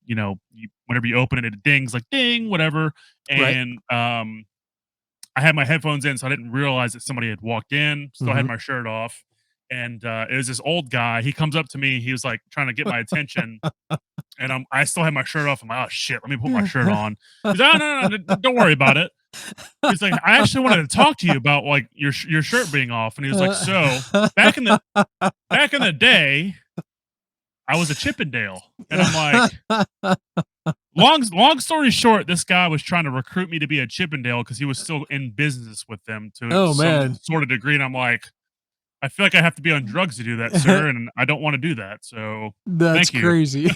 whenever you open it, it dings like ding, whatever, Right. and I had my headphones in, so I didn't realize that somebody had walked in. Still had Hmm. my shirt off, and it was this old guy. He comes up to me. He was like trying to get my attention, and I still had my shirt off. I'm like, oh shit, let me put my shirt on. He's like, oh no, no, no, don't worry about it. He's like, I actually wanted to talk to you about like your shirt being off. And he was like, so back in the back in the day, I was a Chippendale, and I'm like, long story short, this guy was trying to recruit me to be a Chippendale because he was still in business with them to Oh some man. sort of degree, and I'm like, I feel like I have to be on drugs to do that, sir, and I don't want to do that. So That's thank you. crazy.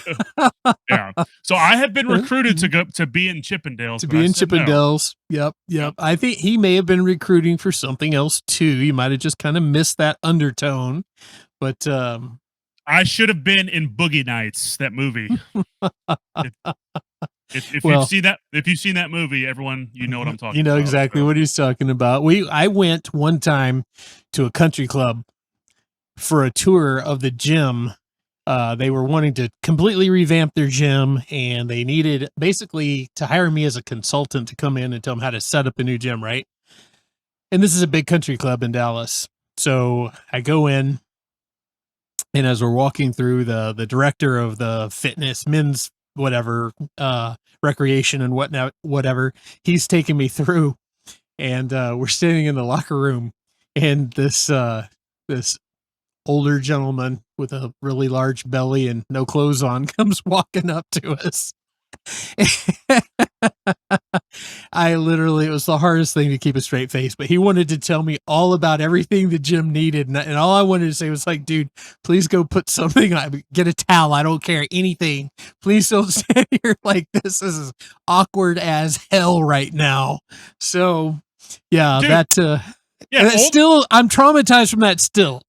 Yeah. So I have been recruited to be in Chippendales, To but be I in said no. Chippendales. Yep, Yep. yep. I think he may have been recruiting for something else too. You might have just kind of missed that undertone, but I should have been in Boogie Nights, that movie. If well, if you've seen that movie, everyone, you know what I'm you talking know about. exactly So what he's talking about. I went one time to a country club for a tour of the gym. They were wanting to completely revamp their gym, and they needed basically to hire me as a consultant to come in and tell them how to set up a new gym, right? And this is a big country club in Dallas. So I go in, and as we're walking through, the director of the fitness, men's whatever, recreation and whatnot, whatever, he's taking me through, and we're standing in the locker room, and this older gentleman with a really large belly and no clothes on comes walking up to us. I literally, it was the hardest thing to keep a straight face, but he wanted to tell me all about everything the gym needed. And all I wanted to say was like, dude, please go put something on, get a towel. I don't care anything. Please don't stand here like this. This is awkward as hell right now. So yeah, Dude, that, yeah, still, I'm traumatized from that still.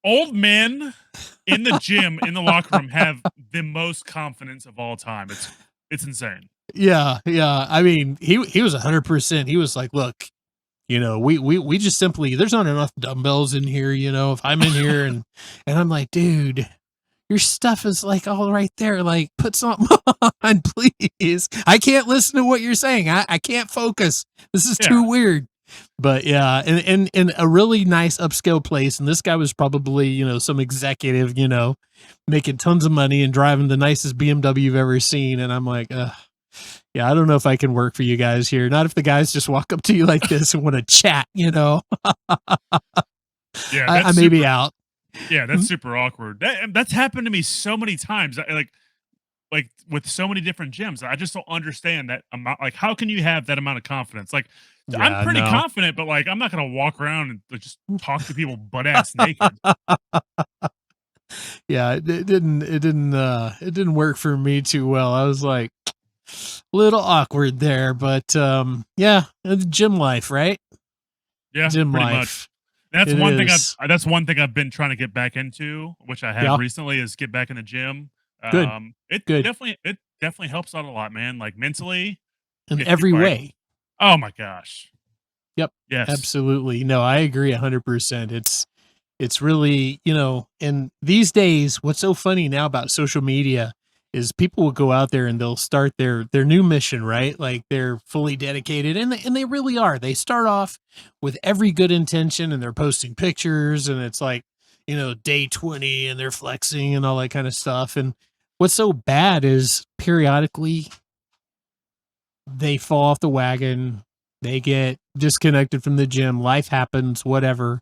old men in the gym, in the locker room, have the most confidence of all time. It's insane. Yeah, yeah. I mean, he was 100%. He was like, "Look, we just simply there's not enough dumbbells in here. If I'm in here and I'm like, dude, your stuff is like all right there. Like, put something on, please. I can't listen to what you're saying. I can't focus. This is Yeah. too weird." But yeah, and in a really nice upscale place, and this guy was probably some executive, making tons of money and driving the nicest BMW you've ever seen. And I'm like, yeah, I don't know if I can work for you guys here. Not if the guys just walk up to you like this and want to chat. Yeah, I may be out. Yeah, that's super awkward. That's happened to me so many times. Like with so many different gyms, I just don't understand that amount. Like, how can you have that amount of confidence? Like, I'm Yeah, pretty no. confident, but like, I'm not gonna walk around and like, just talk to people butt ass naked. Yeah, it didn't work for me too well. I was like a little awkward there, but yeah, it's gym life, right? Yeah, Gym pretty life. much. That's It one thing is. that's one thing I've been trying to get back into, which I have Yeah, recently, is get back in the gym. good, It good. definitely helps out a lot, man. Like mentally, In if you every like, way. oh my gosh, Yep, yes, absolutely. No, I agree 100%. It's really, and these days, what's so funny now about social media is people will go out there and they'll start their new mission, right? Like they're fully dedicated, and they really are. They start off with every good intention, and they're posting pictures, and it's like, day 20, and they're flexing and all that kind of stuff. And what's so bad is periodically they fall off the wagon, they get disconnected from the gym, life happens, whatever.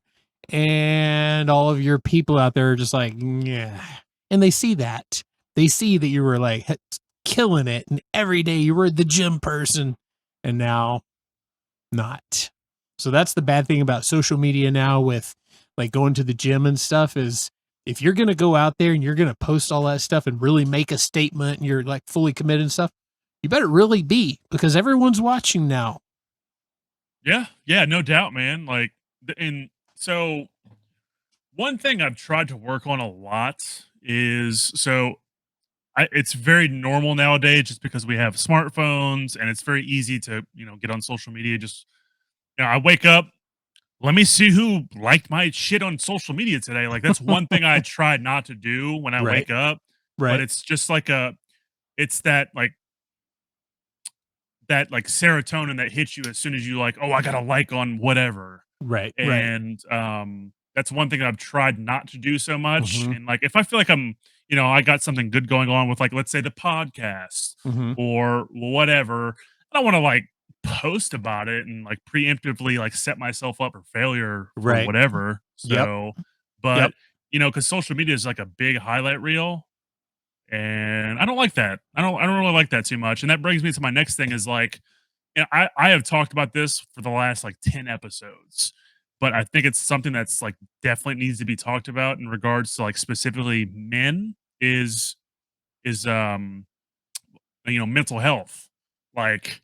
And all of your people out there are just like, yeah. And they see that. They see that you were like killing it. And every day you were the gym person. And now not. So that's the bad thing about social media now with like going to the gym and stuff is if you're going to go out there and you're going to post all that stuff and really make a statement and you're like fully committed and stuff, you better really be because everyone's watching now. yeah, no doubt, man. Like, and so one thing I've tried to work on a lot is it's very normal nowadays just because we have smartphones and it's very easy to get on social media. Just I wake up, let me see who liked my shit on social media today. Like, that's one thing I try not to do when I Right. wake up, but Right. it's just like it's that serotonin that hits you as soon as you like, oh, I got a like on whatever. Right. Right. And that's one thing that I've tried not to do so much. Mm-hmm. And like, if I feel like I got something good going on with, like, let's say the podcast Mm-hmm. or whatever, I don't want to like post about it and like preemptively like set myself up for failure for Right. whatever. Yep. So, but Yep. because social media is like a big highlight reel, and I don't like that. I don't really like that too much. And that brings me to my next thing is like, I have talked about this for the last like 10 episodes, but I think it's something that's like definitely needs to be talked about in regards to like specifically men is mental health. Like,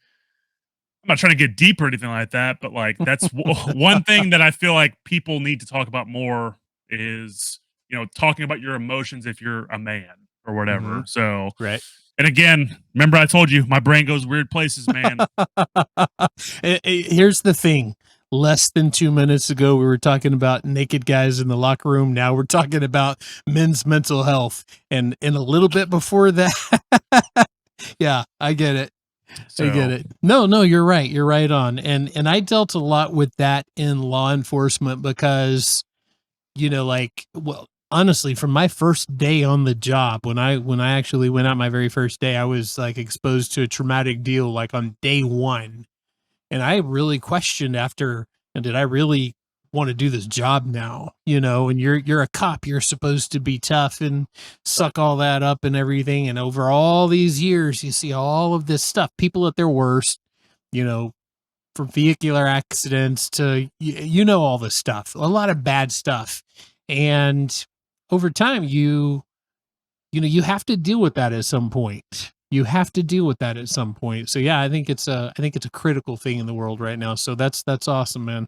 I'm not trying to get deep or anything like that, but like that's one thing that I feel like people need to talk about more is talking about your emotions if you're a man or Mm-hmm. whatever. So, Right. and again, remember I told you my brain goes weird places, man. Here's the thing. Less than 2 minutes ago, we were talking about naked guys in the locker room. Now we're talking about men's mental health. And a little bit before that, yeah, I get it. I get So it. No, no, you're right. You're right on. And I dealt a lot with that in law enforcement because, like, well, honestly, from my first day on the job, when I actually went out my very first day, I was like exposed to a traumatic deal like on day one. And I really questioned after, and did I really want to do this job now? And you're a cop, you're supposed to be tough and suck all that up and everything. And over all these years, you see all of this stuff, people at their worst, you know, from vehicular accidents to, all this stuff, a lot of bad stuff. And over time, you have to deal with that at some point. You have to deal with that at some point. So yeah, I think it's a critical thing in the world right now. So that's awesome, man.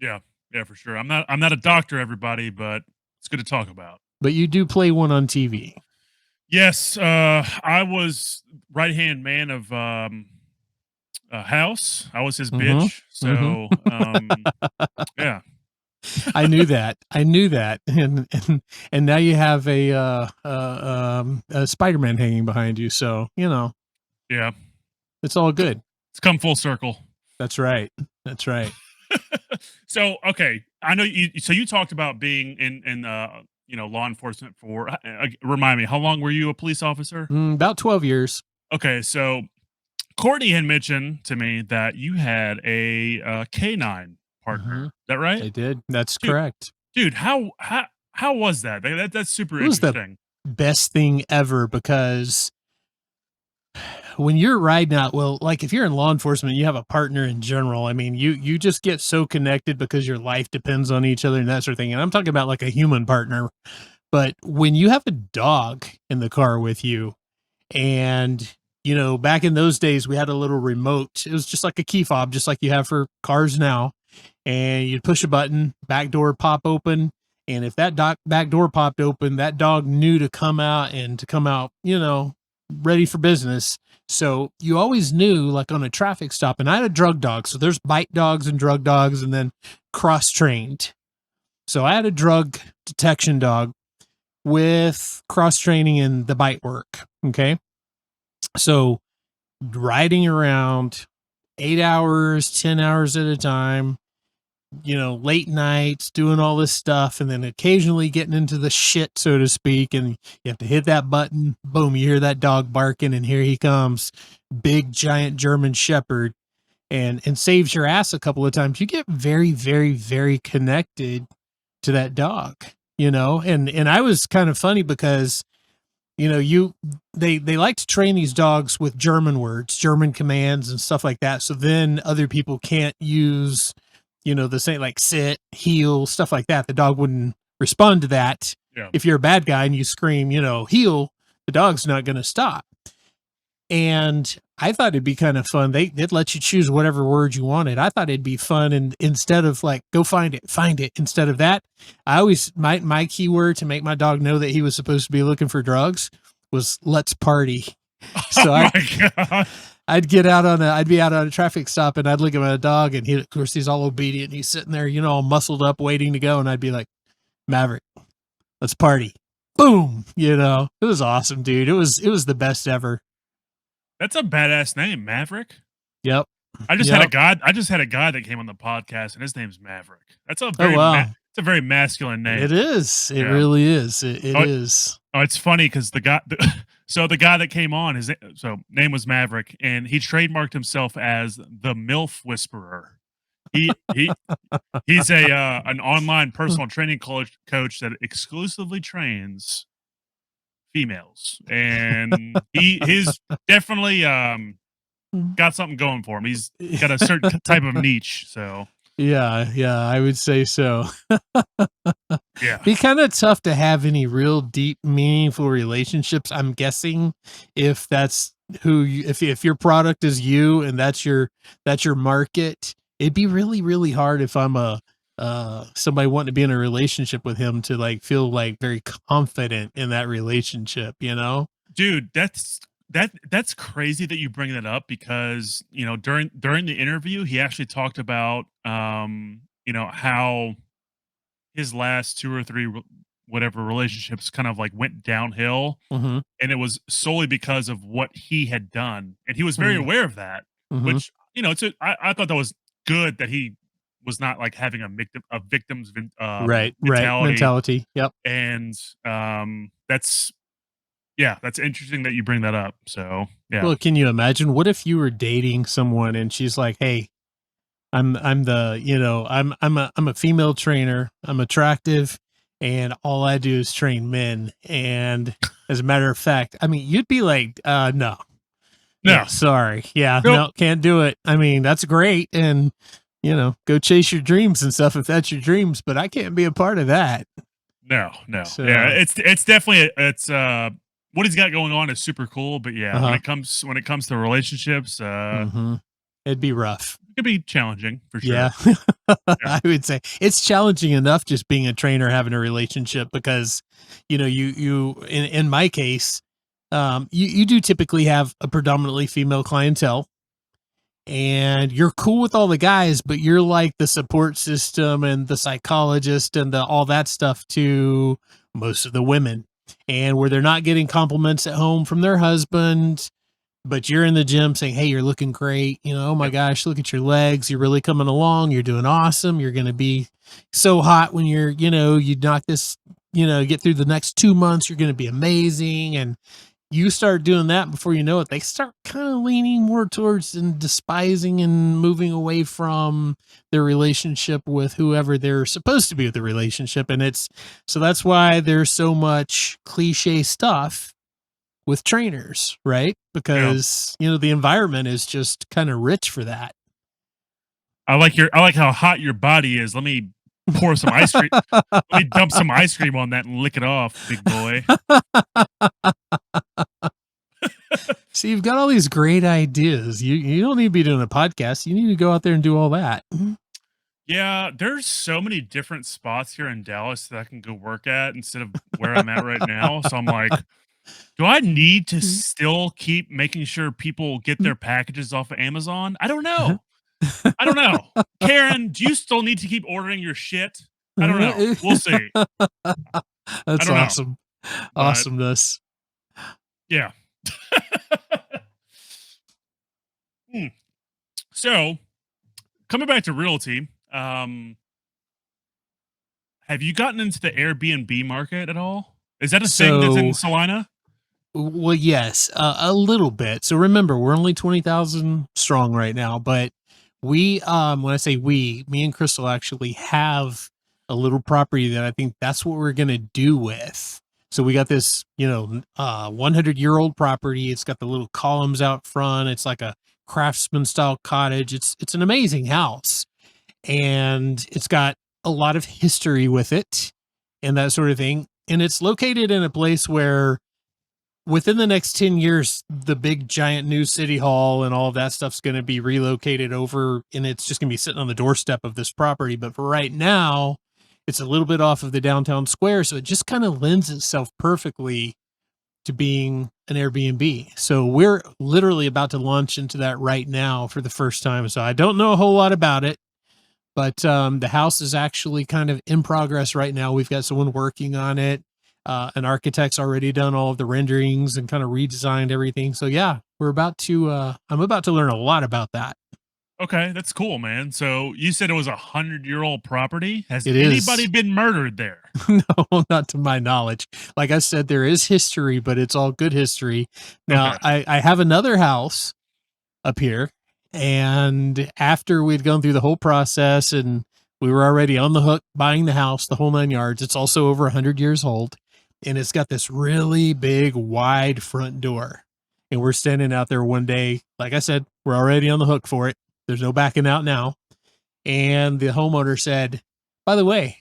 Yeah, yeah, for sure. I'm not a doctor, everybody, but it's good to talk about. But you do play one on TV. Yes, I was right hand man of House. I was his Mhm. bitch. Mhm. So yeah, I knew that. I knew that. And now you have a Spider-Man hanging behind you. So, yeah, it's all good. it's come full circle. That's right. That's right. So okay, I know you. So you talked about being in law enforcement for. Remind me, how long were you a police officer? About 12 years. Okay, so Courtney had mentioned to me that you had a canine partner. Mhm. Is that right, I did. That's dude? correct. Dude, how was that? That's super It was the interesting. best thing ever because when you're riding out, well, like if you're in law enforcement, you have a partner in general. I mean, you just get so connected because your life depends on each other and that sort of thing. And I'm talking about like a human partner. But when you have a dog in the car with you, and back in those days, we had a little remote. It was just like a key fob, just like you have for cars now. And you'd push a button, back door pop open. And if that back door popped open, that dog knew to come out and to come out, ready for business. So you always knew, like on a traffic stop, and I had a drug dog. So there's bite dogs and drug dogs, and then cross trained. So I had a drug detection dog with cross training in the bite work. Okay. So riding around 8 hours, 10 hours at a time, late nights, doing all this stuff, and then occasionally getting into the shit, so to speak. And you have to hit that button, boom, you hear that dog barking, and here he comes, big giant German Shepherd, and saves your ass a couple of times. You get very, very, very connected to that dog, and I was kind of funny because they like to train these dogs with German words, German commands and stuff like that. So then other people can't use, the same, like sit, heel, stuff like that. The dog wouldn't respond to that. Yeah. If you're a bad guy and you scream, heel, the dog's not going to stop. And I thought it'd be kind of fun. They'd let you choose whatever word you wanted. I thought it'd be fun. And instead of like, go find it, instead of that, I always, my keyword to make my dog know that he was supposed to be looking for drugs was let's party. So Oh my god. I'd be out on a traffic stop and I'd look at my dog and of course he's all obedient. And he's sitting there, all muscled up, waiting to go. And I'd be like, Maverick, let's party. Boom. It was awesome, dude. It was the best ever. That's a badass name, Maverick. Yep. I just had a guy that came on the podcast, and his name's Maverick. That's a very, wow. it's a very masculine name. It is. It Yeah. really is. It is. Oh, it's funny because the guy that came on, his name was Maverick, and he trademarked himself as the MILF Whisperer. He's an online personal training coach that exclusively trains females, and he's definitely got something going for him. He's got a certain type of niche. So Yeah, I would say so. yeah, Be kind of tough to have any real deep, meaningful relationships. I'm guessing if that's if your product is you and that's your market, it'd be really, really hard if I'm somebody wanting to be in a relationship with him to like feel like very confident in that relationship, dude, that's crazy that you bring that up because during the interview he actually talked about how his last two or three whatever relationships kind of like went downhill, Mm-hmm. and it was solely because of what he had done, and he was very aware of that. Mm-hmm. Which I thought that was good that he was not like having a victim's Right mentality. Yep. and that's interesting that you bring that up. So yeah. Well, can you imagine what if you were dating someone and she's like, "Hey, I'm a female trainer. I'm attractive, and all I do is train men." And as a matter of fact, I mean, you'd be like, "No, No, Yeah, sorry. Yeah, nope, no, can't do it. I mean, that's great, and go chase your dreams and stuff if that's your dreams, but I can't be a part of that. no. Yeah, So, it's definitely it's what he's got going on is super cool, but yeah, uh-huh. when it comes to relationships, Mhm. It'd be rough. it could be challenging for Yeah. sure. Yeah. I would say it's challenging enough just being a trainer having a relationship because, you in my case, you do typically have a predominantly female clientele and you're cool with all the guys, but you're like the support system and the psychologist and all that stuff to most of the women. And where they're not getting compliments at home from their husband, but you're in the gym saying, "Hey, you're looking great. Oh my Yep. gosh, look at your legs. You're really coming along. You're doing awesome. You're going to be so hot when you knock this, get through the next 2 months. You're going to be amazing." And you start doing that before you know it, they start kind of leaning more towards and despising and moving away from their relationship with whoever they're supposed to be with the relationship. And so that's why there's so much cliche stuff with trainers, right? Yeah. Because, the environment is just kind of rich for that. I like how hot your body is. Let me pour some ice cream. Let me dump some ice cream on that and lick it off, big boy. So you've got all these great ideas. You don't need to be doing a podcast. You need to go out there and do all that. Yeah, there's so many different spots here in Dallas that I can go work at instead of where I'm at right now. So I'm like, do I need to still keep making sure people get their packages off of Amazon? I don't know. I don't know. Karen, do you still need to keep ordering your shit? I don't know. We'll see. I That's don't know. awesome. But Awesomeness. yeah. Hmm. So coming back to realty, have you gotten into the Airbnb market at all? Is that a thing that's in So, Celina? well, yes, a little bit. So remember, we're only 20,000 strong right now, but when I say we, me and Crystal actually have a little property that I think that's what we're going to do with. So we got this, 100-year-old property. It's got the little columns out front. It's like a craftsman style cottage. It's an amazing house, and it's got a lot of history with it and that sort of thing. And it's located in a place where within the next 10 years, the big giant new city hall and all of that stuff's going to be relocated over and it's just going to be sitting on the doorstep of this property. But for right now, it's a little bit off of the downtown square. So it just kind of lends itself perfectly to being an Airbnb. So we're literally about to launch into that right now for the first time. So I don't know a whole lot about it, but the house is actually kind of in progress right now. We've got someone working on it. An architect's already done all of the renderings and kind of redesigned everything. So yeah, I'm about to learn a lot about that. Okay, that's cool, man. So you said it was 100-year-old property. Has It anybody is. been murdered there? No, not to my knowledge. Like I said, there is history, but it's all good history. Now, Okay. I have another house up here, and after we'd gone through the whole process and we were already on the hook buying the house, the whole 9 yards, it's also over 100 years old, and it's got this really big, wide front door. And we're standing out there one day. Like I said, we're already on the hook for it. There's no backing out now. And the homeowner said, "By the way,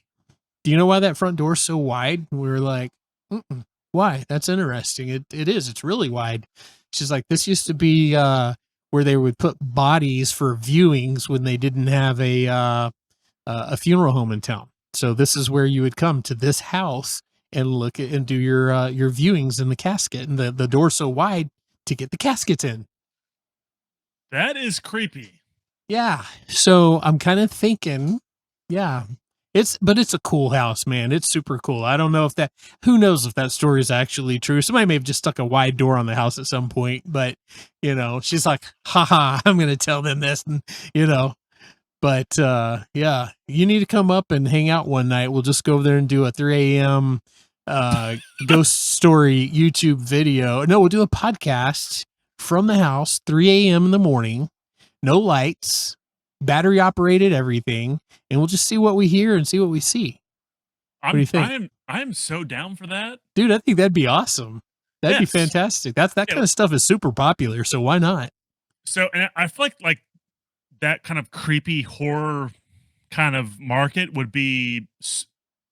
do you know why that front door's so wide?" And we were like, "Mm-mm. Why? That's interesting. It is. It's really wide." She's like, "This used to be where they would put bodies for viewings when they didn't have a funeral home in town. So this is where you would come to this house and look at and do your viewings in the casket. And the door's so wide to get the caskets in." That is creepy. Yeah. So I'm kind of thinking, yeah, but it's a cool house, man. It's super cool. I don't know who knows if that story is actually true. Somebody may have just stuck a wide door on the house at some point, but she's like, haha, I'm going to tell them this. And, but yeah, you need to come up and hang out one night. We'll just go over there and do a 3 a.m. Ghost story YouTube video. No, we'll do a podcast from the house, 3 a.m. in the morning, no lights, battery operated everything, and we'll just see what we hear and see what we see. What do you think? I am so down for that. Dude, I think that'd be awesome. That'd be Yes. fantastic. That Yeah. kind of stuff is super popular, so why not? So, and I feel like that kind of creepy horror kind of market would be,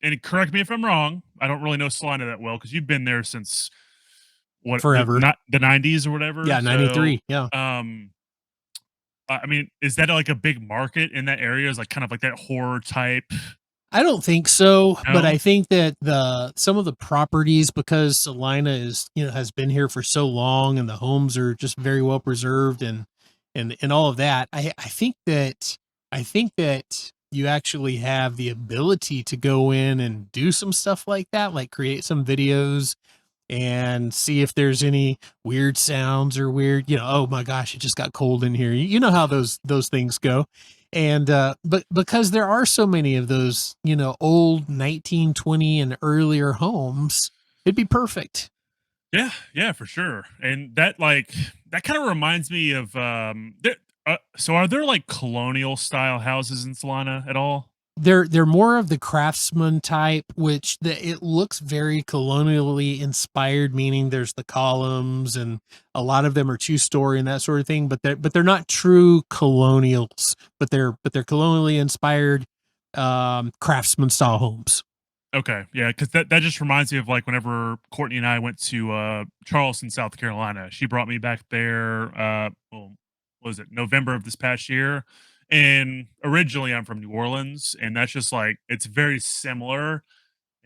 and correct me if I'm wrong. I don't really know Salina that well because you've been there since what the Forever. not the 90s or whatever. Yeah, So, 93. Yeah. I mean, is that like a big market in that area? Is like kind of like that horror type? I don't think so, but I No. think that the some of the properties, because Celina is, has been here for so long and the homes are just very well preserved and all of that. I think that you actually have the ability to go in and do some stuff like that, like create some videos and see if there's any weird sounds or weird, oh my gosh, it just got cold in here. You know how those things go. And but because there are so many of those, old 1920 and earlier homes, it'd be perfect. Yeah, yeah, for sure. And that like that kind of reminds me of so are there like colonial style houses in Salina at all? They're more of the craftsman type, which it looks very colonially inspired, meaning there's the columns and a lot of them are two-story and that sort of thing, but they're not true colonials, but they're colonially inspired craftsman style homes. Okay, yeah, because that just reminds me of like whenever Courtney and I went to Charleston, South Carolina. She brought me back there. Well, what was it November of this past year? And originally, I'm from New Orleans, and that's just like it's very similar.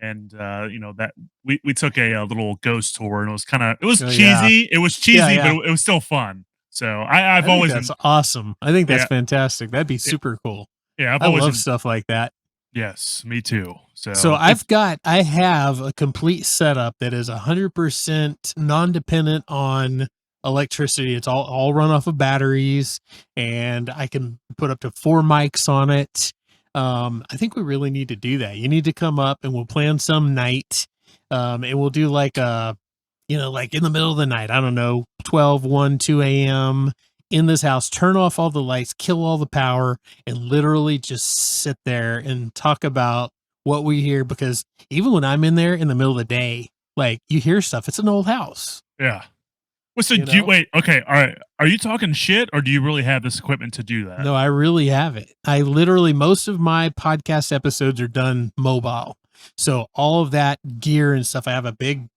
And that we took a little ghost tour, and it was Oh yeah. cheesy. It was Yeah, cheesy, but yeah. it was still fun. So I've I think always that's awesome. I think that's yeah, fantastic. That'd be yeah, super cool. yeah, I've I always love stuff like that. yes, me too. So So I have a complete setup that is 100% non-dependent on electricity. It's all run off of batteries, and I can put up to 4 mics on it. I think we really need to do that. You need to come up and we'll plan some night. And we'll do like like in the middle of the night, I don't know, 12, 1, 2 a.m. in this house, turn off all the lights, kill all the power, and literally just sit there and talk about what we hear. Because even when I'm in there in the middle of the day, like you hear stuff, it's an old house, yeah. Well, so you do you know? wait? Okay, all right. Are you talking shit, or do you really have this equipment to do that? No, I really have it. I literally, most of my podcast episodes are done mobile. So all of that gear and stuff, I have a big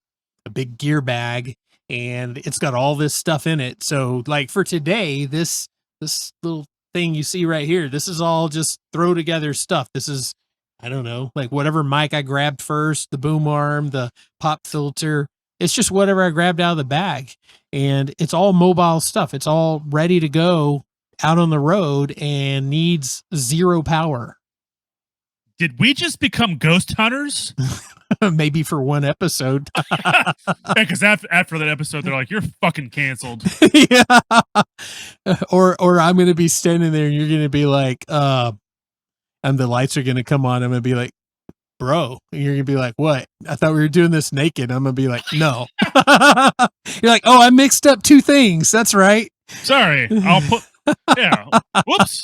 gear bag and it's got all this stuff in it. So like for today, this little thing you see right here, this is all just throw together stuff. This is, I don't know, like whatever mic I grabbed first, the boom arm, the pop filter. It's just whatever I grabbed out of the bag. And it's all mobile stuff. It's all ready to go out on the road and needs zero power. Did we just become ghost hunters? Maybe for one episode. Because after that episode, they're like, "You're fucking canceled." Yeah. Or I'm gonna be standing there and you're gonna be like, and the lights are gonna come on. I'm gonna be like, bro. And you're gonna be like, what? I thought we were doing this naked. I'm gonna be like, no. You're like, oh, I mixed up two things. That's right. Sorry, I'll put. Yeah. Whoops.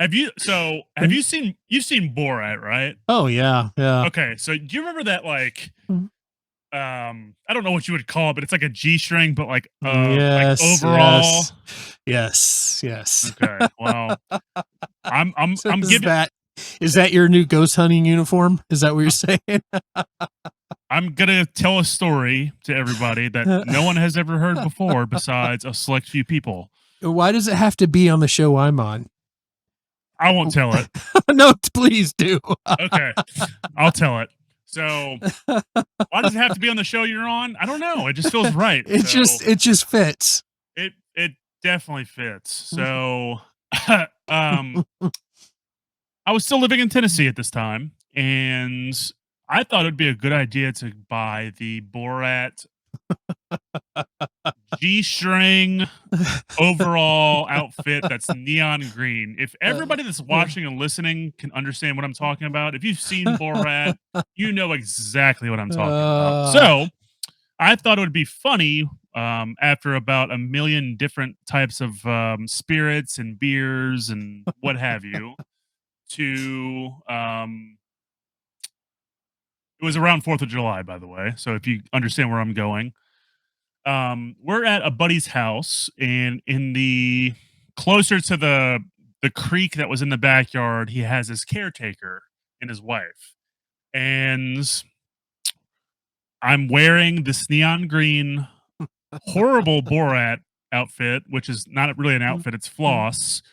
You've seen Borat, right? Oh yeah, yeah. Okay, so do you remember that like I don't know what you would call it, but it's like a G string, but like Yes, overall. yes, yes, yes. Okay, well, So I'm giving is that your new ghost hunting uniform? Is that what you're saying? I'm gonna tell a story to everybody that no one has ever heard before besides a select few people. Why does it have to be on the show I'm on? I won't tell it. No, please do. Okay, I'll tell it. So, why does it have to be on the show you're on? I don't know. It just feels right. It just fits. It definitely fits. So, um, I was still living in Tennessee at this time, and I thought it'd be a good idea to buy the Borat G-string overall outfit that's neon green. If everybody that's watching and listening can understand what I'm talking about, if you've seen Borat, you know exactly what I'm talking about. Uh, So I thought it would be funny after about a million different types of spirits and beers and what have you to It was around 4th of July, by the way. So if you understand where I'm going, we're at a buddy's house, and in the closer to the creek that was in the backyard, he has his caretaker and his wife. And I'm wearing this neon green, horrible Borat outfit, which is not really an outfit, it's floss.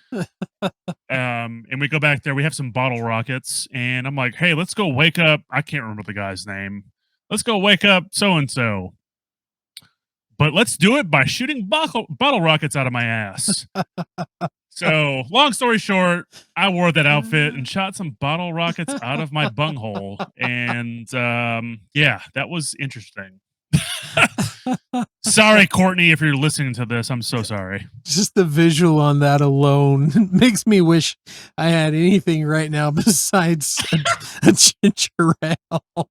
And we go back there, we have some bottle rockets, and I'm like, hey, let's go wake up. I can't remember the guy's name. Let's go wake up so and so. But let's do it by shooting bottle rockets out of my ass. So, long story short, I wore that outfit and shot some bottle rockets out of my bunghole. And yeah, that was interesting. Sorry, Courtney, if you're listening to this, I'm so sorry. Just the visual on that alone makes me wish I had anything right now besides a ginger ale.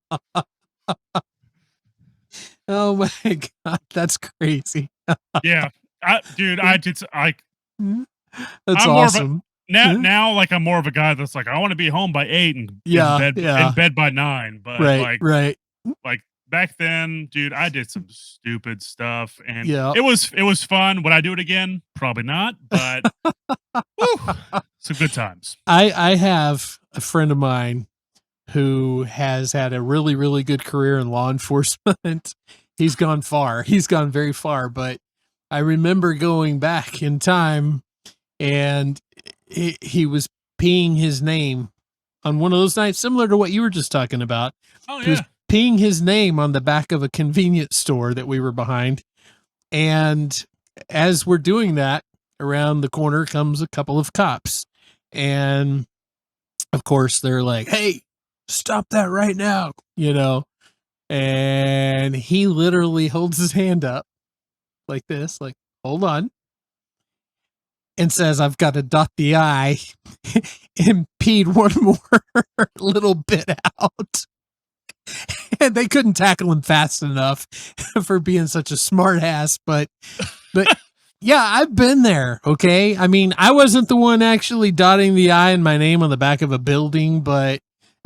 Oh my god, that's crazy. Yeah, dude, That's I'm more of a awesome. now like I'm more of a guy that's like I want to be home by 8 and Yeah, in yeah. bed by 9. But Right, right. like back then, dude, I did some stupid stuff, and Yeah. it was fun. Would I do it again? Probably not. But whew, some good times. I have a friend of mine who has had a really, really good career in law enforcement. He's gone far. He's gone very far, but I remember going back in time and he was peeing his name on one of those nights, similar to what you were just talking about. Oh He was yeah, peeing his name on the back of a convenience store that we were behind. And as we're doing that, around the corner comes a couple of cops. And of course, they're like, hey, stop that right now, you know? And he literally holds his hand up like this, like, hold on, and says, I've got to dot the I and peed one more little bit out. And they couldn't tackle him fast enough for being such a smart ass. But yeah, I've been there. Okay. I mean, I wasn't the one actually dotting the I and my name on the back of a building,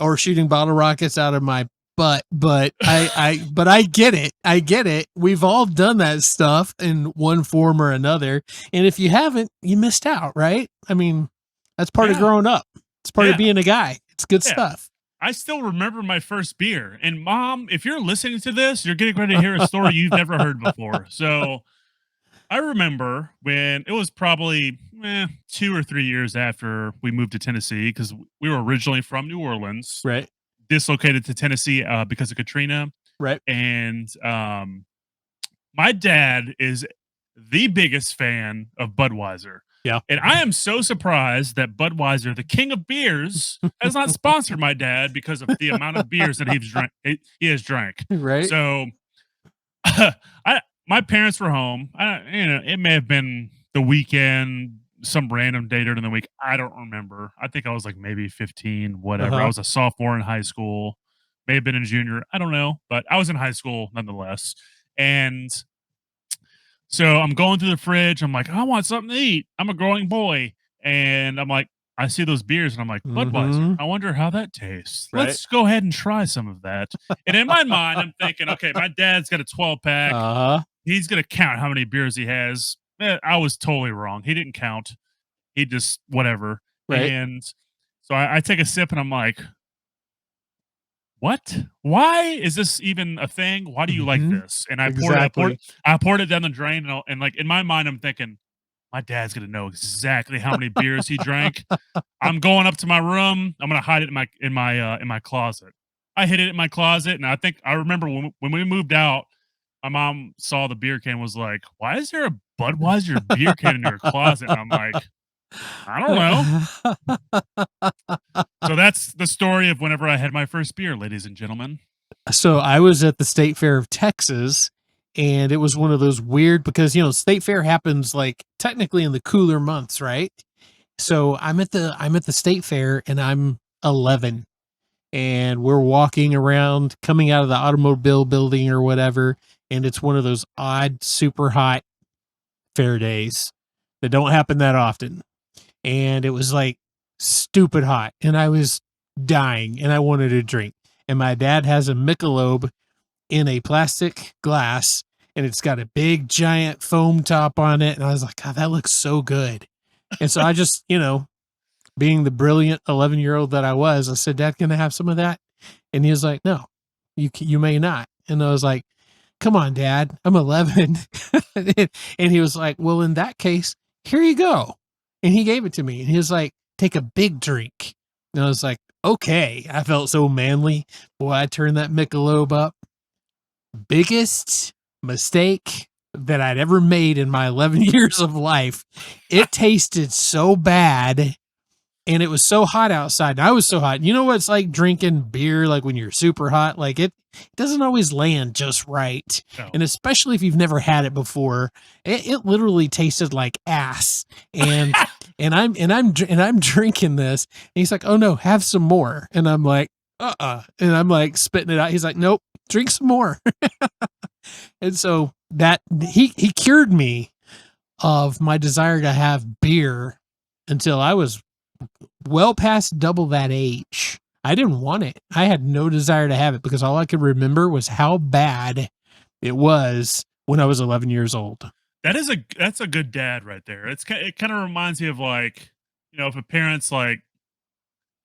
or shooting bottle rockets out of my butt. But I get it. I get it. We've all done that stuff in one form or another. And if you haven't, you missed out, right? I mean, that's part of yeah, growing up. It's part of yeah, being a guy. It's good yeah. stuff. I still remember my first beer. And mom, if you're listening to this, you're getting ready to hear a story you've never heard before. So I remember when it was probably 2 or 3 years after we moved to Tennessee, because we were originally from New Orleans, Right. dislocated to Tennessee because of Katrina. Right. And my dad is the biggest fan of Budweiser. Yeah. And I am so surprised that Budweiser, the king of beers, has not sponsored my dad because of the amount of beers that he has drank. Right. So I my parents were home. It may have been the weekend, some random day during the week. I don't remember. I think I was like maybe 15, whatever. I Uh-huh. was a sophomore in high school, may have been a junior. I don't know, but I was in high school nonetheless. And so I'm going through the fridge. I'm like, I want something to eat. I'm a growing boy. And I'm like, I see those beers and I'm like, Budweiser. Mhm. I wonder how that tastes. Right. Let's go ahead and try some of that. And in my mind, I'm thinking, okay, my dad's got a 12 pack. Uh-huh. He's going to count how many beers he has. I was totally wrong. He didn't count. He just, whatever. Right. And so I take a sip and I'm like, what? Why is this even a thing? Why do you like Mhm. this? And Exactly. I poured it down the drain, and like in my mind, I'm thinking, my dad's gonna know exactly how many beers he drank. I'm going up to my room. I'm gonna hide it in my closet. I hid it in my closet, and I think I remember when we moved out, my mom saw the beer can, was like, "Why is there a Budweiser beer can in your closet?" And I'm like, I don't know. So that's the story of whenever I had my first beer, ladies and gentlemen. So I was at the State Fair of Texas, and it was one of those weird, because State Fair happens like technically in the cooler months, right? So I'm at the State Fair and I'm 11, and we're walking around coming out of the automobile building or whatever, and it's one of those odd super hot fair days that don't happen that often. And it was like stupid hot, and I was dying and I wanted a drink. and my dad has a Michelob in a plastic glass, and it's got a big giant foam top on it. And I was like, God, that looks so good. And so I just, being the brilliant 11-year-old that I was, I said, Dad, can I have some of that? And he was like, no, you may not. And I was like, come on, Dad, I'm 11. And he was like, well, in that case, here you go. And he gave it to me. And he was like, take a big drink. And I was like, okay. I felt so manly. Boy, I turned that Michelob up. Biggest mistake that I'd ever made in my 11 years of life. It tasted so bad. And it was so hot outside. And I was so hot. You know what it's like drinking beer, like when you're super hot? Like it doesn't always land just right. No. And especially if you've never had it before, it literally tasted like ass. And I'm drinking this. And he's like, oh no, have some more. And I'm like, and I'm like spitting it out. He's like, nope, drink some more. And so that he cured me of my desire to have beer until I was well past double that age. I didn't want it. I had no desire to have it because all I could remember was how bad it was when I was 11 years old. That's a good dad right there. It kind of reminds me of like, if a parent's like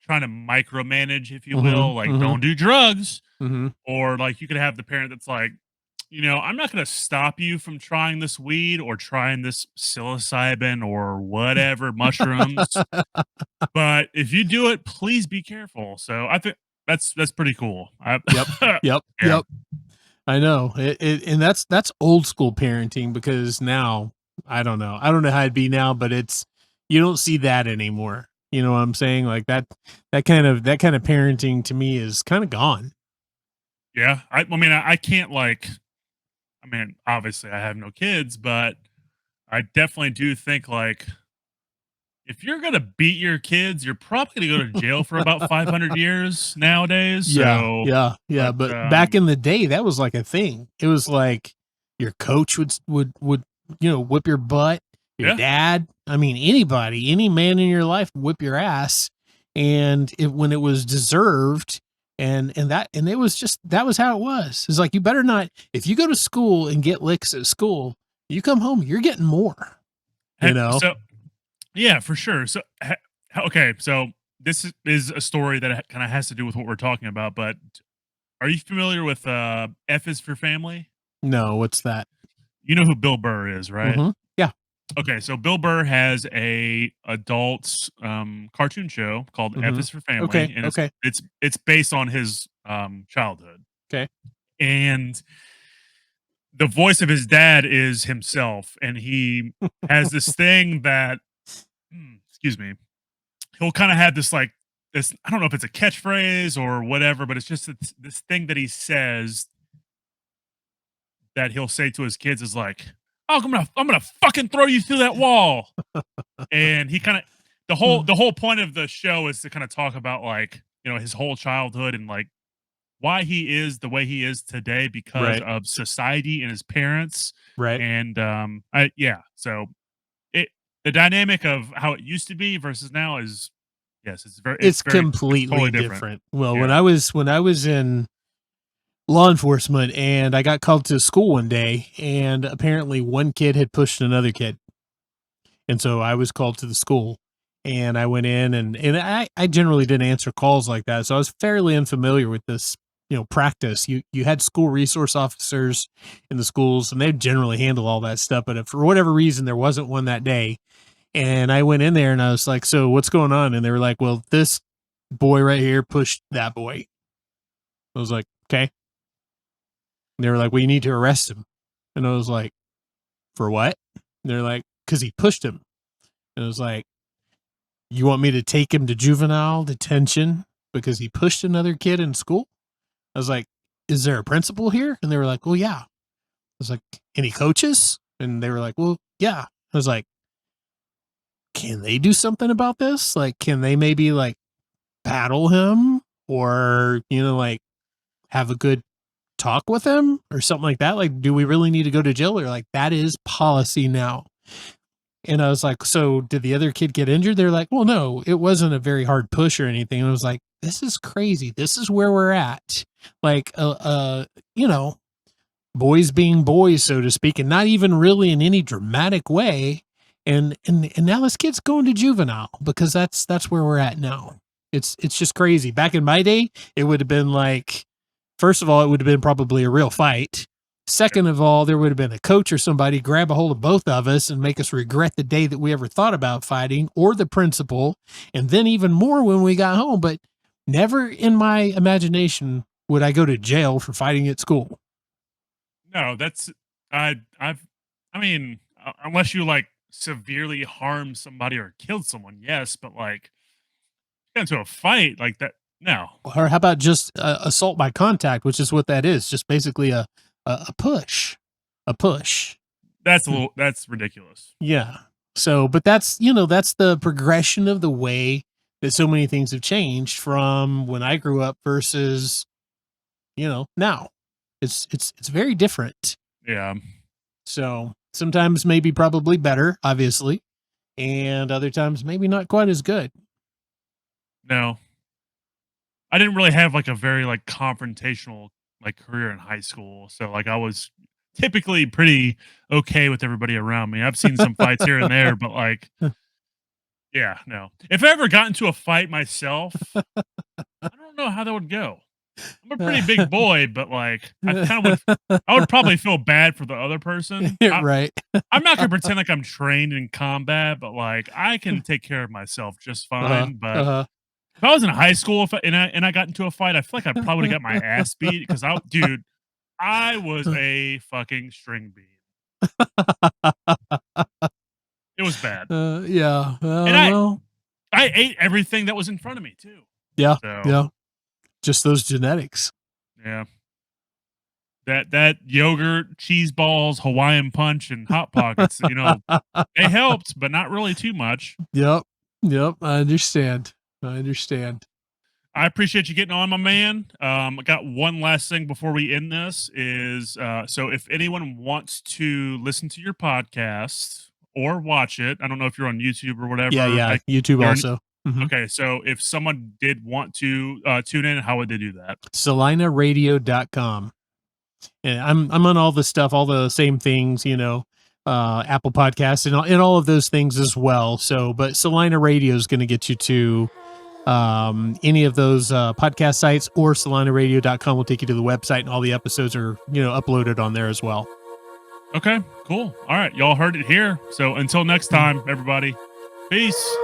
trying to micromanage, if you will, like don't do drugs, or like you could have the parent that's like, I'm not going to stop you from trying this weed or trying this psilocybin or whatever mushrooms, but if you do it, please be careful. So I think that's pretty cool. Yep. I know and that's old school parenting, because now I don't know how it'd be now, but you don't see that anymore. You know what I'm saying? Like that kind of parenting to me is kind of gone. Yeah. I mean, I can't obviously I have no kids, but I definitely do think like if you're going to beat your kids, you're probably going to go to jail for about 500 years nowadays. So, Yeah. But back in the day, that was like a thing. It was like your coach would whip your butt. Your dad, I mean, anybody, any man in your life would whip your ass, and when it was deserved, and it was just, that was how it was. It's like, you better not, if you go to school and get licks at school, you come home, you're getting more. So yeah, for sure. So okay, so this is a story that kind of has to do with what we're talking about. But are you familiar with F is for Family? No, what's that? You know who Bill Burr is, right? Yeah. Okay, so Bill Burr has a adult cartoon show called F is for Family, and it's based on his childhood. Okay, and the voice of his dad is himself, and he has this thing that, excuse me, he'll kind of have this like this. I don't know if it's a catchphrase or whatever, but it's just this thing that he says that he'll say to his kids is like, "Oh, I'm gonna fucking throw you through that wall." And he kind of the whole point of the show is to kind of talk about like his whole childhood and like why he is the way he is today because of society and his parents. Right. And so the dynamic of how it used to be versus now is it's completely totally different. Well, when I was in law enforcement and I got called to school one day, and apparently one kid had pushed another kid. And so I was called to the school, and I went in, and I generally didn't answer calls like that. So I was fairly unfamiliar with this, practice. You had school resource officers in the schools, and they generally handle all that stuff. But if for whatever reason there wasn't one that day, and I went in there and I was like, so what's going on? And they were like, well, this boy right here pushed that boy. I was like, okay. And they were like, well, you need to arrest him. And I was like, for what? And they're like, because he pushed him. And I was like, you want me to take him to juvenile detention because he pushed another kid in school? I was like, is there a principal here? And they were like, well, yeah. I was like, any coaches? And they were like, well, yeah. I was like, can they do something about this? Like, can they maybe like paddle him or, like have a good talk with him or something like that? Like, do we really need to go to jail? Or like, that is policy now. And I was like, so did the other kid get injured? They're like, well, no, it wasn't a very hard push or anything. And I was like, this is crazy. This is where we're at. Like, you know, boys being boys, so to speak, and not even really in any dramatic way. And now this kid's going to juvenile because that's where we're at now. It's just crazy. Back in my day, it would have been like, first of all, it would have been probably a real fight. Second of all, there would have been a coach or somebody grab a hold of both of us and make us regret the day that we ever thought about fighting, or the principal, and then even more when we got home. But never in my imagination would I go to jail for fighting at school. No, that's I mean, unless you like severely harm somebody or killed someone, yes, but like get into a fight like that, no. Or how about just assault by contact, which is what that is, just basically a push, a push. That's a little that's ridiculous. Yeah. So, but that's, you know, that's the progression of the way that so many things have changed from when I grew up versus, you know, now. It's very different. Yeah. So sometimes maybe probably better, obviously, and other times maybe not quite as good. No. I didn't really have like a very like confrontational like career in high school. So like I was typically pretty okay with everybody around me. I've seen some fights here and there, but like yeah, no. If I ever got into a fight myself, I don't know how that would go. I'm a pretty big boy, but like I would probably feel bad for the other person. Right. I'm not gonna pretend like I'm trained in combat, but like I can take care of myself just Uh-huh. fine. But Uh-huh. if I was in high school and I got into a fight, I feel like I probably would have got my ass beat because dude, I was a fucking string bean. It was bad, Yeah. and Well, I ate everything that was in front of me too. yeah. So Yeah. Just those genetics. yeah, that yogurt, cheese balls, Hawaiian punch, and hot pockets, they helped, but not really too much. Yep. Yep. I understand. I understand. I appreciate you getting on, my man. I got one last thing before we end this is so if anyone wants to listen to your podcast or watch it, I don't know if you're on YouTube or Yeah. whatever. Yeah. Like YouTube you're also. Mhm. okay. So if someone did want to tune in, how would they do that? CelinaRadio.com. And I'm on all the stuff, all the same things, you know, Apple Podcasts and all of those things as well. So, but Celina Radio is going to get you to any of those podcast sites, or CelinaRadio.com will take you to the website, and all the episodes are, you know, uploaded on there as well. Okay, cool. All right, y'all heard it here. So until next time, everybody, peace.